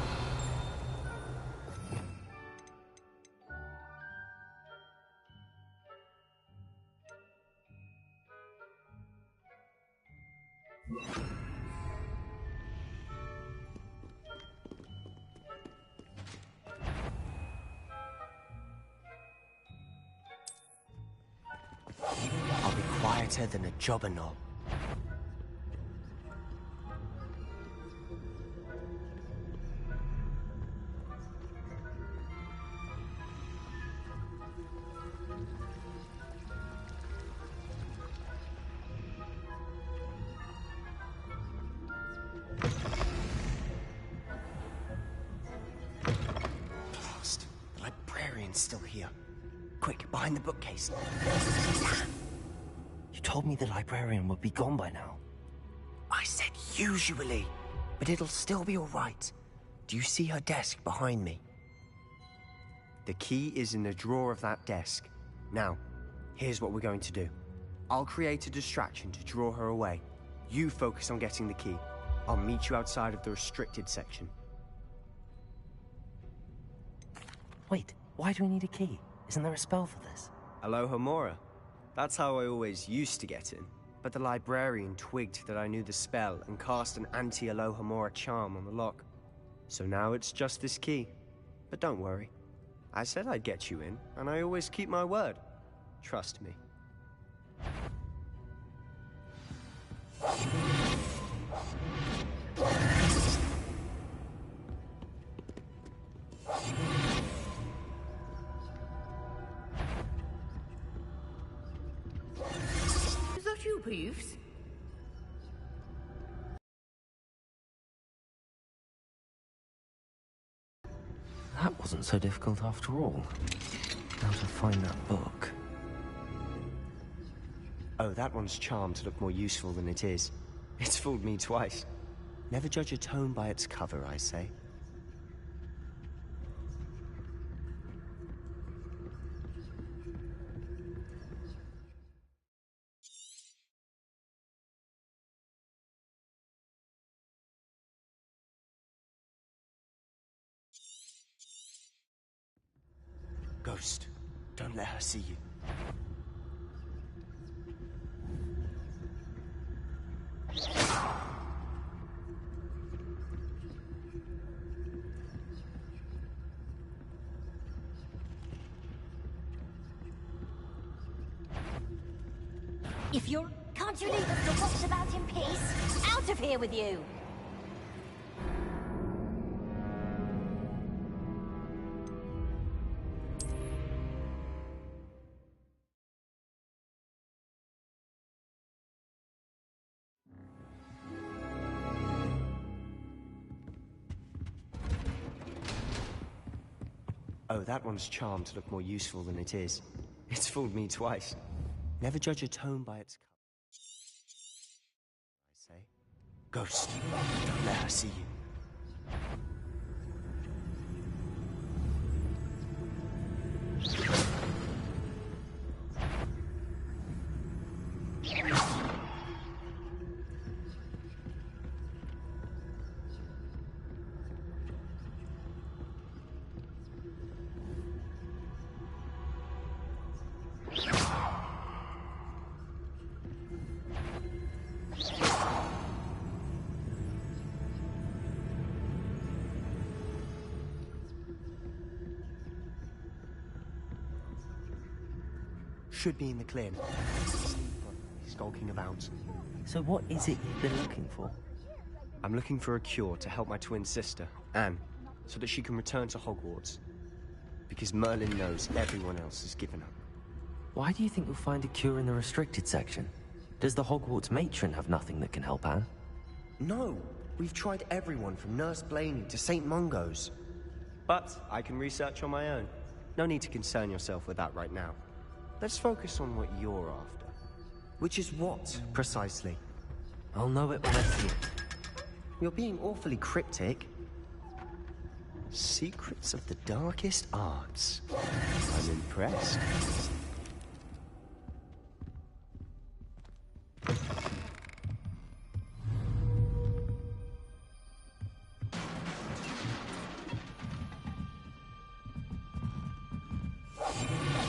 I'll be quieter than a jobberknoll. Still here. Quick, behind the bookcase. You told me the librarian would be gone by now. I said usually, but it'll still be all right. Do you see her desk behind me? The key is in the drawer of that desk. Now, here's what we're going to do. I'll create a distraction to draw her away. You focus on getting the key. I'll meet you outside of the restricted section. Wait. Why do we need a key? Isn't there a spell for this? Alohomora. That's how I always used to get in. But the librarian twigged that I knew the spell and cast an anti-Alohomora charm on the lock. So now it's just this key. But don't worry. I said I'd get you in, and I always keep my word. Trust me. approves. That wasn't so difficult after all. Now to find that book. Oh, that one's charmed to look more useful than it is. It's fooled me twice. Never judge a tome by its cover, I say. Ghost, don't let her see you. If you're... Can't you leave us to watch about in peace? Out of here with you! Oh, that one's charmed to look more useful than it is. It's fooled me twice. Never judge a tome by its cover, I say. Ghost, don't let her see you. Should be in the clear. Skulking about. So what is it you've been looking for? I'm looking for a cure to help my twin sister, Anne, so that she can return to Hogwarts. Because Merlin knows everyone else has given up. Why do you think you'll find a cure in the restricted section? Does the Hogwarts matron have nothing that can help Anne? No! We've tried everyone from Nurse Blaney to St. Mungo's. But I can research on my own. No need to concern yourself with that right now. Let's focus on what you're after. Which is what, precisely? I'll know it when I see it. You're being awfully cryptic. Secrets of the darkest arts. I'm impressed.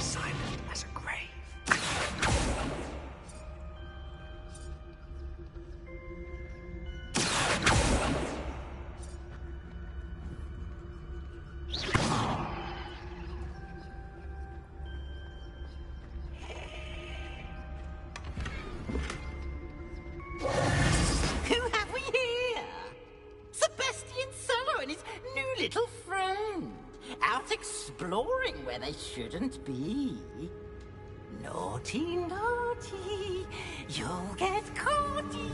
Silent as a grave. Who have we here? Sebastian Cello and his new little friend. Out exploring where they shouldn't be. Naughty, naughty, you'll get caughty.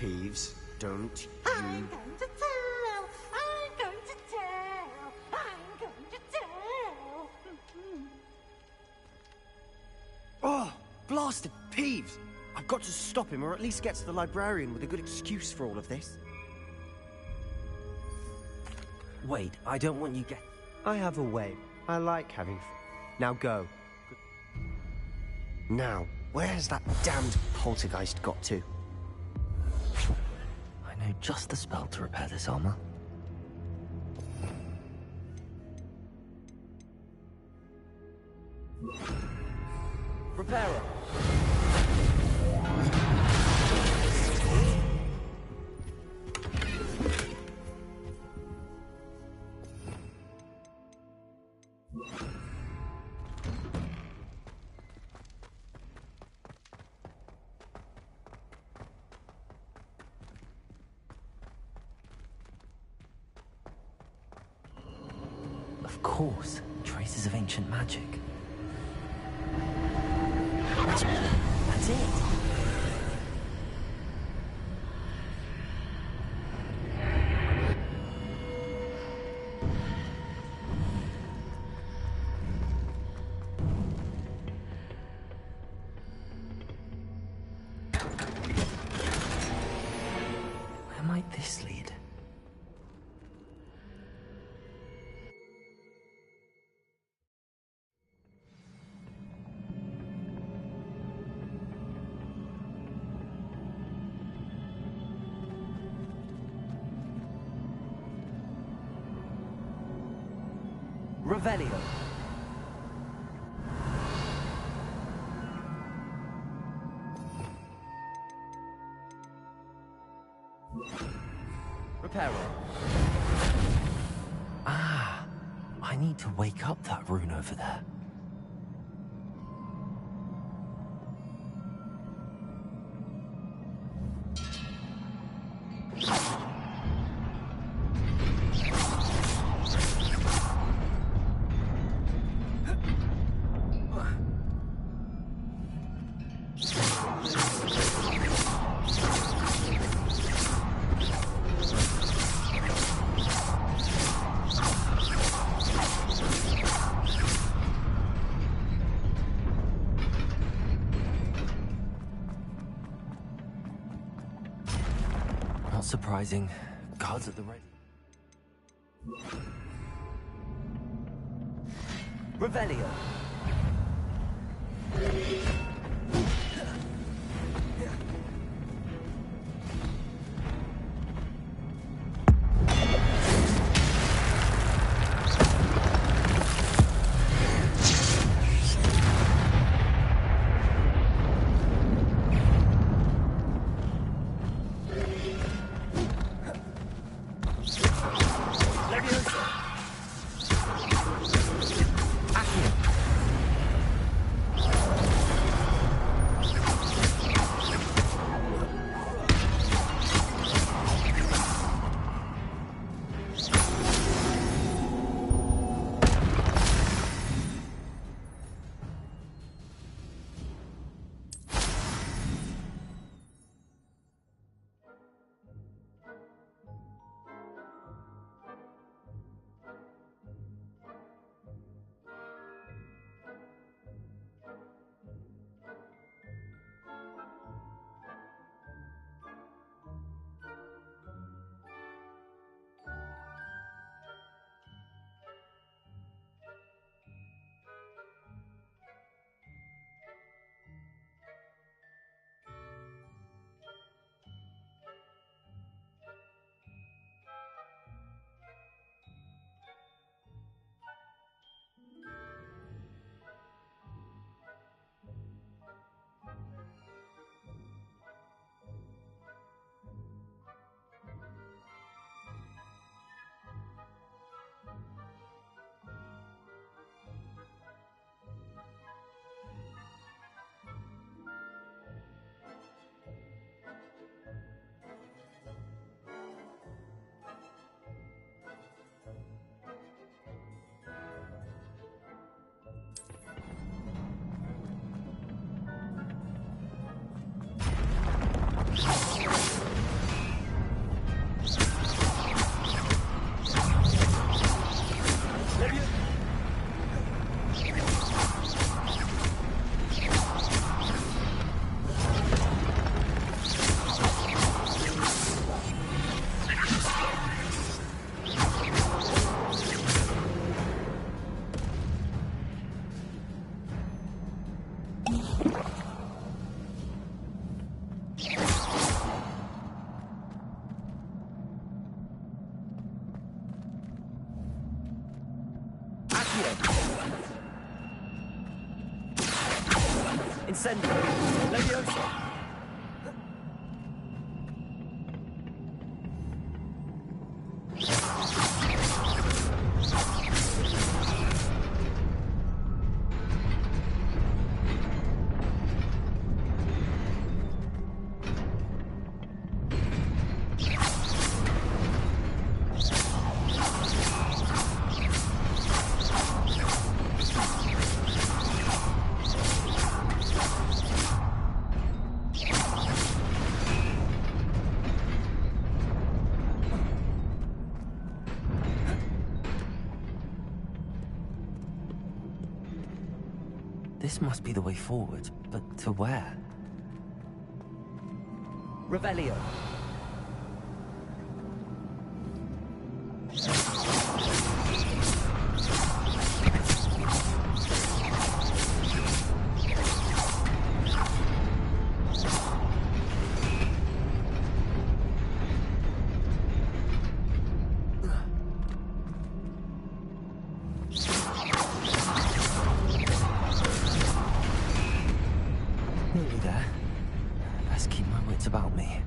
Peeves, don't I'm you... going to tell, I'm going to tell, I'm going to tell. Oh, blasted Peeves! I've got to stop him, or at least get to the librarian with a good excuse for all of this. Wait, I don't want you I have a way. I like having fun. Now go. Now, where's that damned poltergeist got to? I know just the spell to repair this armor. Repairer. Of course, traces of ancient magic. That's it. might this lead? Revelio. Reparo. Ah, I need to wake up that rune over there. Not surprising. Guards at the ready. Revelio. Incendio. Leviosa. This must be the way forward, but to where? Revelio. it's about me.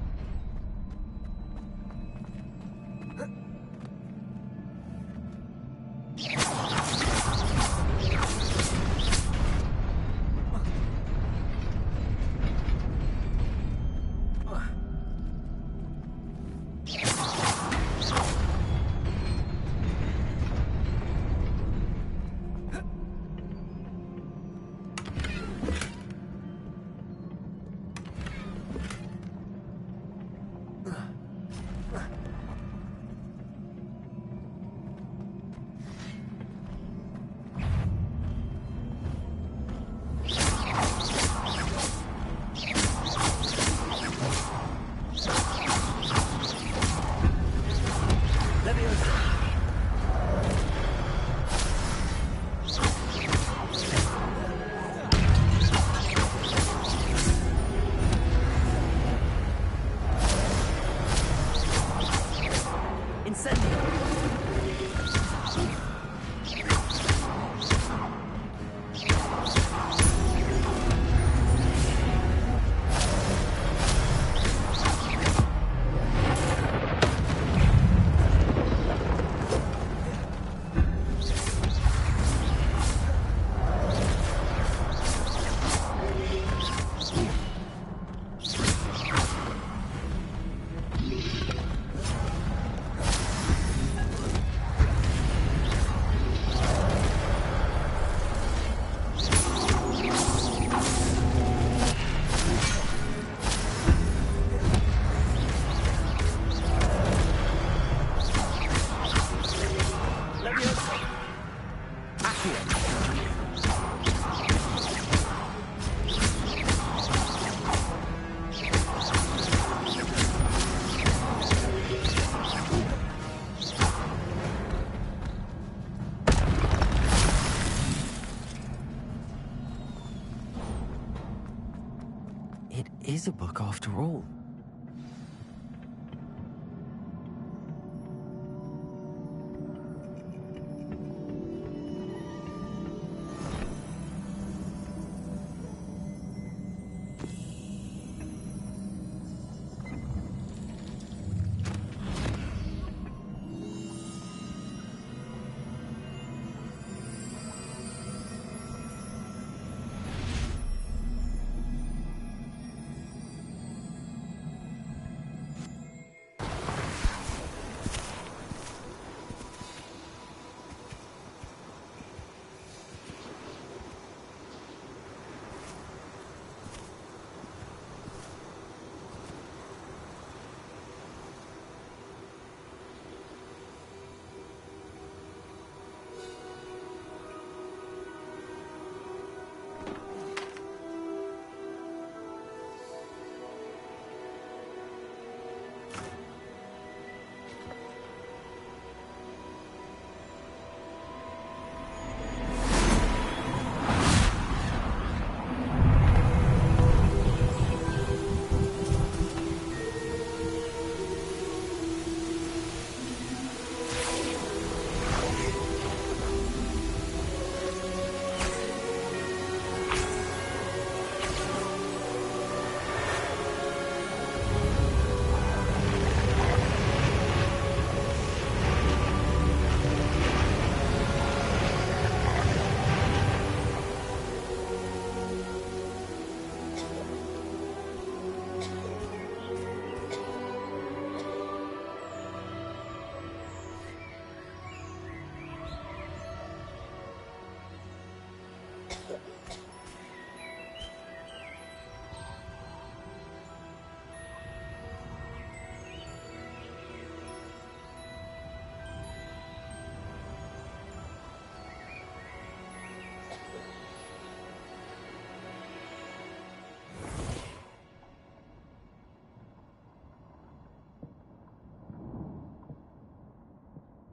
It is a book after all.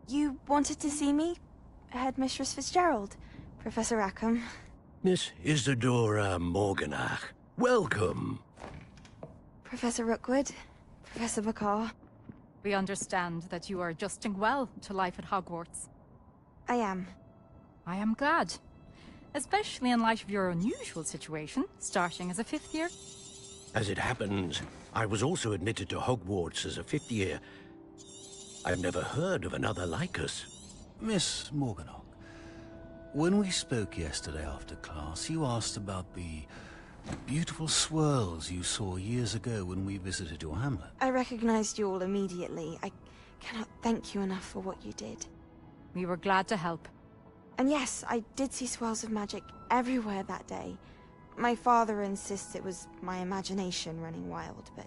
You wanted to see me? Headmistress Fitzgerald, Professor Rackham. Miss Isadora Morganach, welcome. Professor Rookwood, Professor Bakar. We understand that you are adjusting well to life at Hogwarts. I am. I am glad. Especially in light of your unusual situation, starting as a 5th year. As it happens, I was also admitted to Hogwarts as a fifth year. I've never heard of another like us. Miss Morganach, when we spoke yesterday after class, you asked about the beautiful swirls you saw years ago when we visited your hamlet. I recognized you all immediately. I cannot thank you enough for what you did. We were glad to help. And yes, I did see swirls of magic everywhere that day. My father insists it was my imagination running wild, but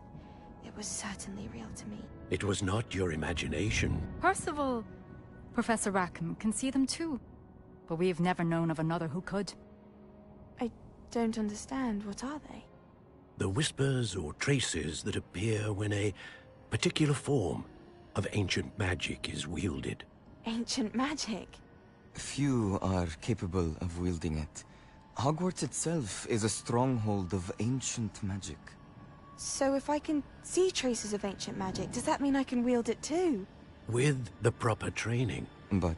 it was certainly real to me. It was not your imagination. Percival, Professor Rackham can see them too. But we've never known of another who could. I don't understand. What are they? The whispers or traces that appear when a particular form of ancient magic is wielded. Ancient magic? Few are capable of wielding it. Hogwarts itself is a stronghold of ancient magic. So if I can see traces of ancient magic, does that mean I can wield it too? With the proper training. But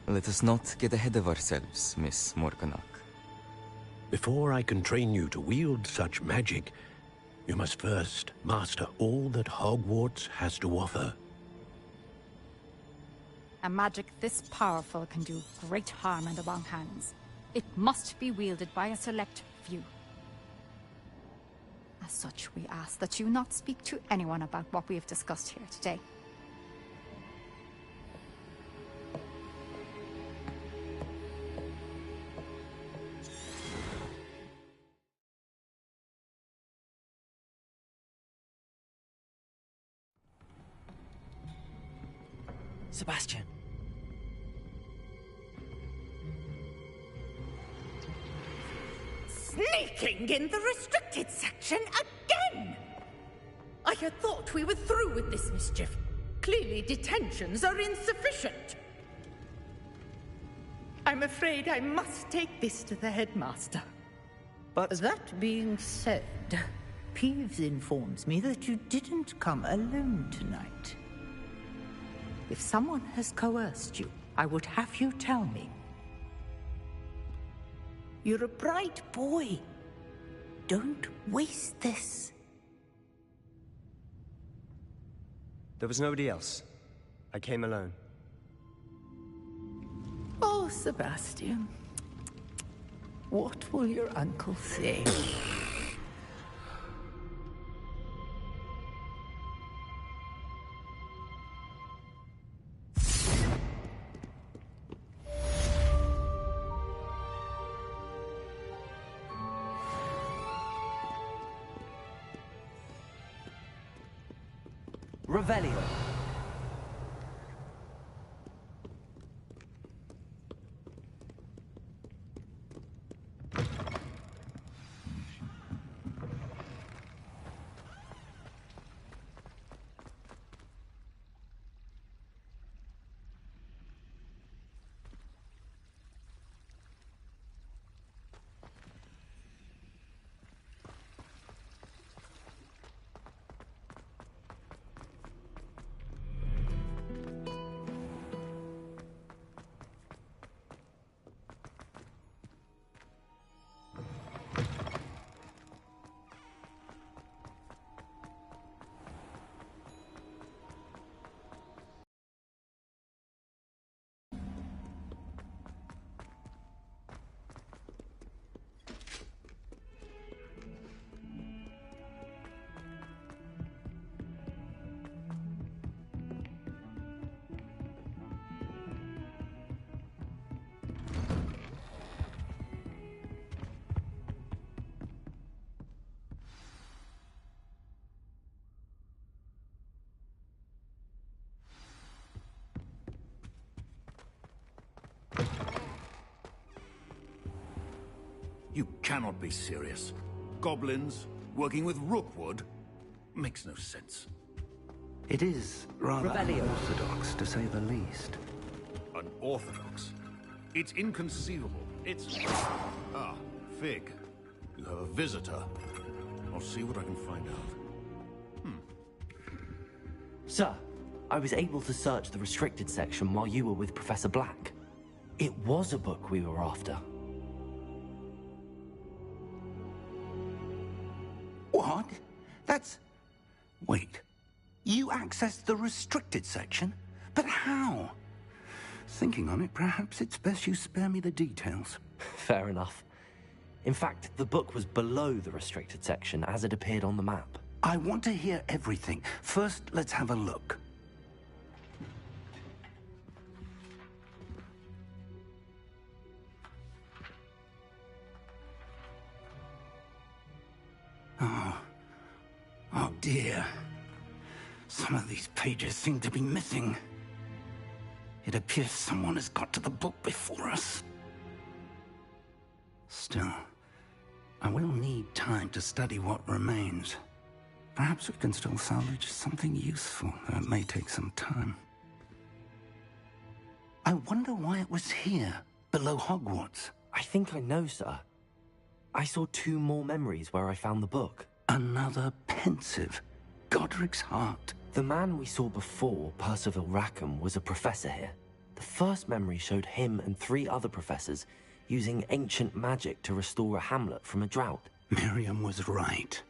let us not get ahead of ourselves, Miss Morganach. Before I can train you to wield such magic, you must first master all that Hogwarts has to offer. A magic this powerful can do great harm in the wrong hands. It must be wielded by a select few. As such, we ask that you not speak to anyone about what we have discussed here today. Sebastian. Sneaking in the restricted section again! I had thought we were through with this mischief. Clearly detentions are insufficient. I'm afraid I must take this to the headmaster. But that being said, Peeves informs me that you didn't come alone tonight. If someone has coerced you, I would have you tell me. You're a bright boy. Don't waste this. there was nobody else. I came alone. Oh, Sebastian. What will your uncle say? Revelio. You cannot be serious. Goblins working with Rookwood makes no sense. It is rather Revelio. unorthodox, to say the least. Unorthodox? It's inconceivable. It's... Ah, Fig. You have a visitor. I'll see what I can find out. Sir, I was able to search the restricted section while you were with Professor Black. It was a book we were after. What? Wait, you accessed the restricted section? But how? Thinking on it, perhaps it's best you spare me the details. Fair enough. In fact, the book was below the restricted section as it appeared on the map. I want to hear everything. First, let's have a look. Oh dear. Some of these pages seem to be missing. It appears someone has got to the book before us. Still, I will need time to study what remains. Perhaps we can still salvage something useful, though it may take some time. I wonder why it was here, below Hogwarts. I think I know, sir. I saw 2 more memories where I found the book. Another pensive. Godric's heart. The man we saw before, Percival Rackham, was a professor here. The first memory showed him and 3 other professors using ancient magic to restore a hamlet from a drought. Miriam was right.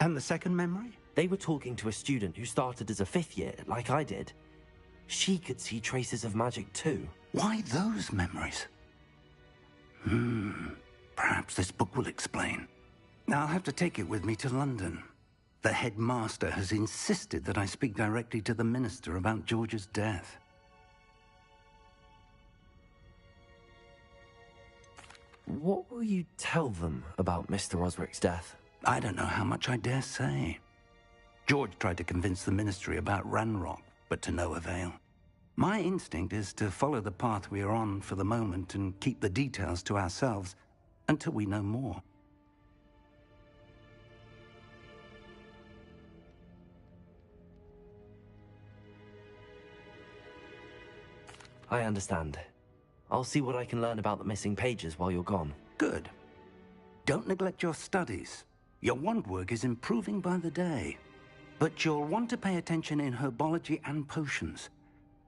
And the second memory? They were talking to a student who started as a 5th year, like I did. She could see traces of magic too. Why those memories? Perhaps this book will explain. I'll have to take it with me to London. The headmaster has insisted that I speak directly to the minister about George's death. What will you tell them about Mr. Osric's death? I don't know how much I dare say. George tried to convince the ministry about Ranrock, but to no avail. My instinct is to follow the path we are on for the moment and keep the details to ourselves until we know more. I understand. I'll see what I can learn about the missing pages while you're gone. Good. Don't neglect your studies. Your wand work is improving by the day. But you'll want to pay attention in herbology and potions.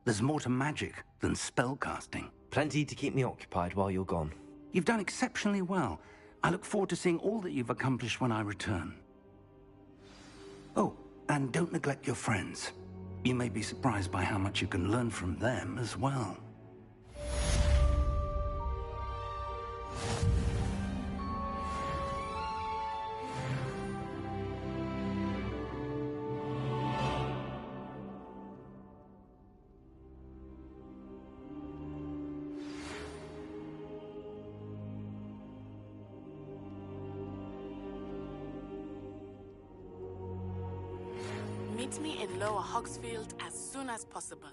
There's more to magic than spellcasting. Plenty to keep me occupied while you're gone. You've done exceptionally well. I look forward to seeing all that you've accomplished when I return. Oh, and don't neglect your friends. You may be surprised by how much you can learn from them as well. Meet me in Lower Hogsfield as soon as possible.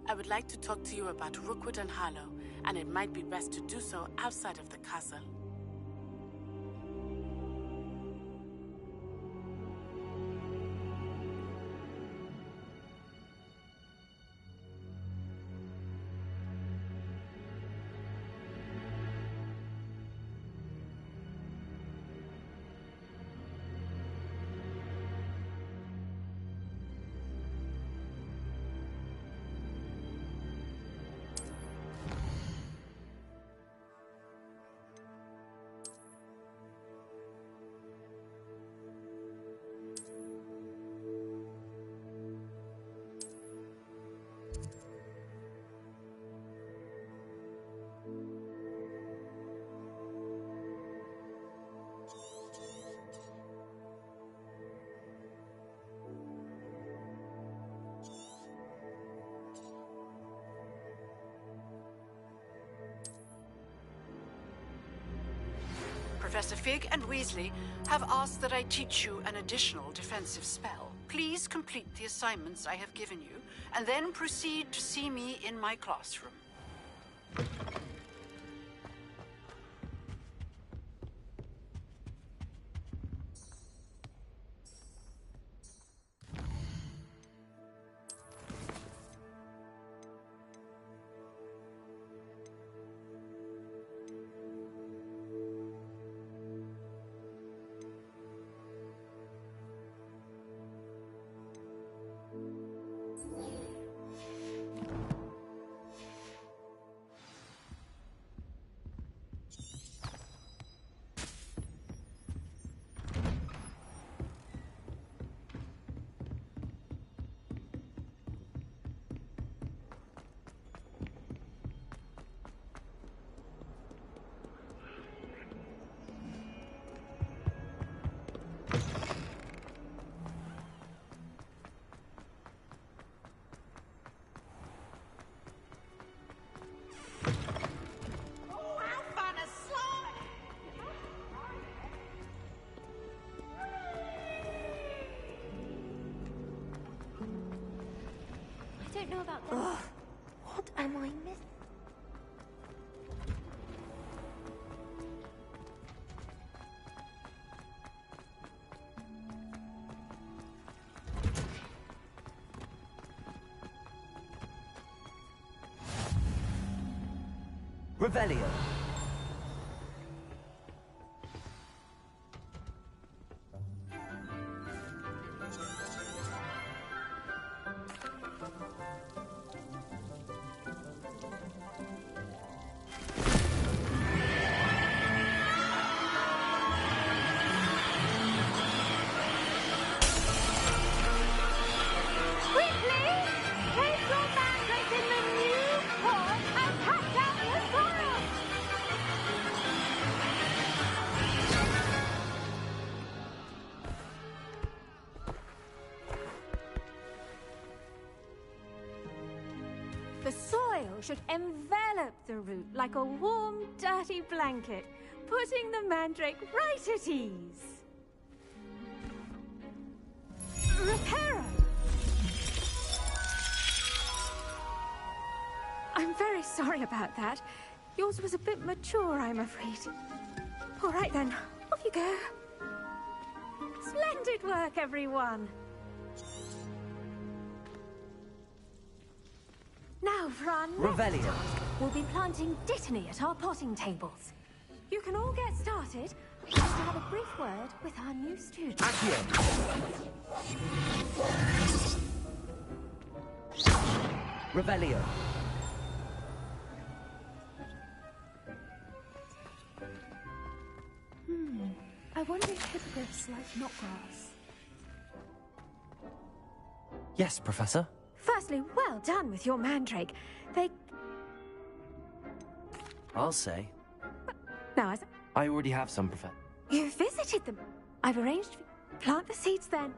I would like to talk to you about Rookwood and Harlow, and it might be best to do so outside of the castle. Professor Fig and Weasley have asked that I teach you an additional defensive spell. Please complete the assignments I have given you, and then proceed to see me in my classroom. don't know about that. Ugh, what am I missing? Revelio. The soil should envelop the root like a warm, dirty blanket, putting the mandrake right at ease. Reparo! I'm very sorry about that. Yours was a bit mature, I'm afraid. All right then, off you go. Splendid work, everyone. Now, Fran. Revelio. We'll be planting dittany at our potting tables. You can all get started. Just to have a brief word with our new student. Accio. Revelio. I wonder if hippogriffs like knotgrass. Yes, Professor. Firstly, well done with your mandrake. They... I'll say. Now, as I already have some, Professor. you visited them, I've arranged for... Plant the seeds then.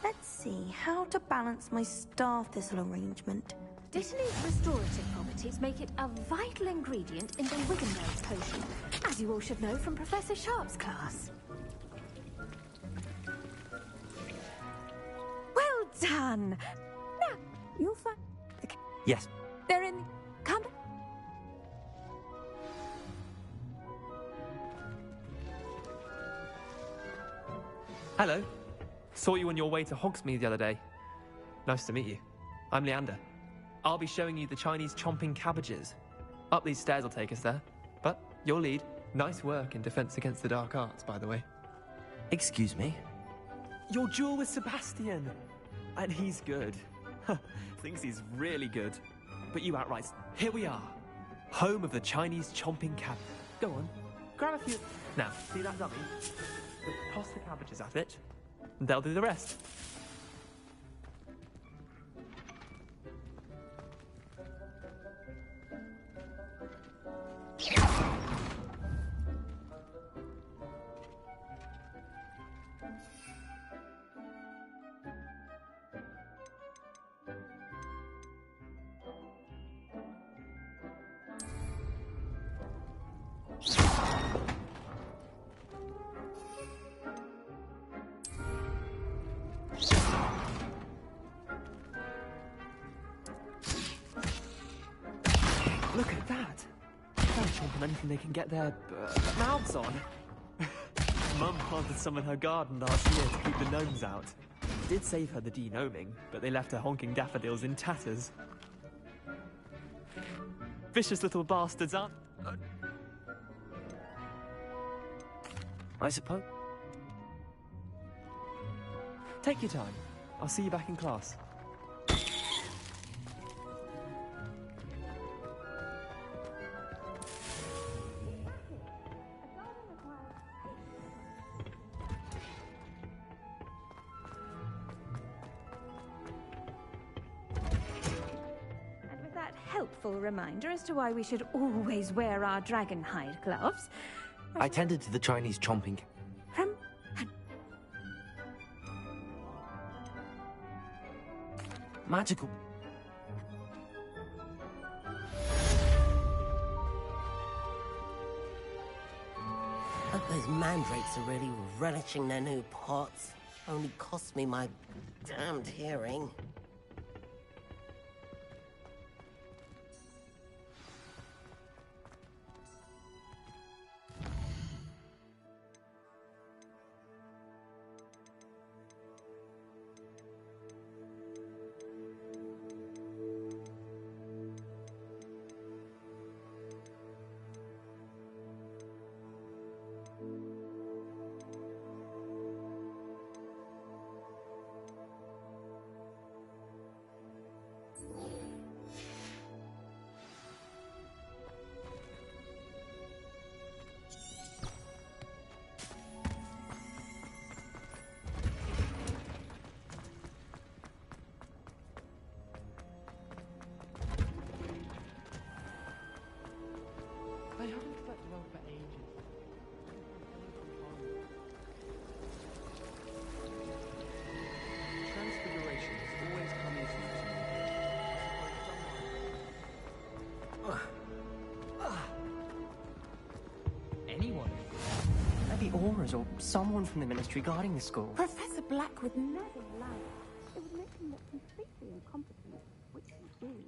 Let's see how to balance my star thistle arrangement. Dittany's restorative properties make it a vital ingredient in the Wiggenweld potion, as you all should know from Professor Sharp's class. Well done! Now, you'll find... Yes. They're in... Come... Hello. Saw you on your way to Hogsmeade the other day. Nice to meet you. I'm Leander. I'll be showing you the Chinese chomping cabbages. Up these stairs will take us there. But your lead. Nice work in Defense Against the Dark Arts, by the way. Excuse me? Your duel with Sebastian. And he's good. Thinks he's really good. But you outright... Here we are. Home of the Chinese chomping cabbage. Go on. Grab a few... Now, see that dummy? Just toss the cabbages at it. And they'll do the rest. Look at that! They'll chomp on anything they can get their mouths on. Mum planted some in her garden last year to keep the gnomes out. Did save her the de-gnoming, but they left her honking daffodils in tatters. Vicious little bastards, aren't... I suppose. Take your time. I'll see you back in class. And with that helpful reminder as to why we should always wear our dragon hide gloves... I tended to the Chinese chomping... From... Magical... Hope those mandrakes are really relishing their new pots. Only cost me my damned hearing. I haven't slept well for ages. Transfiguration has always come easy to me. Anyone? Maybe Auras or someone from the ministry guarding the school. Professor Black would never allow it. It would make him look completely incompetent, which he did.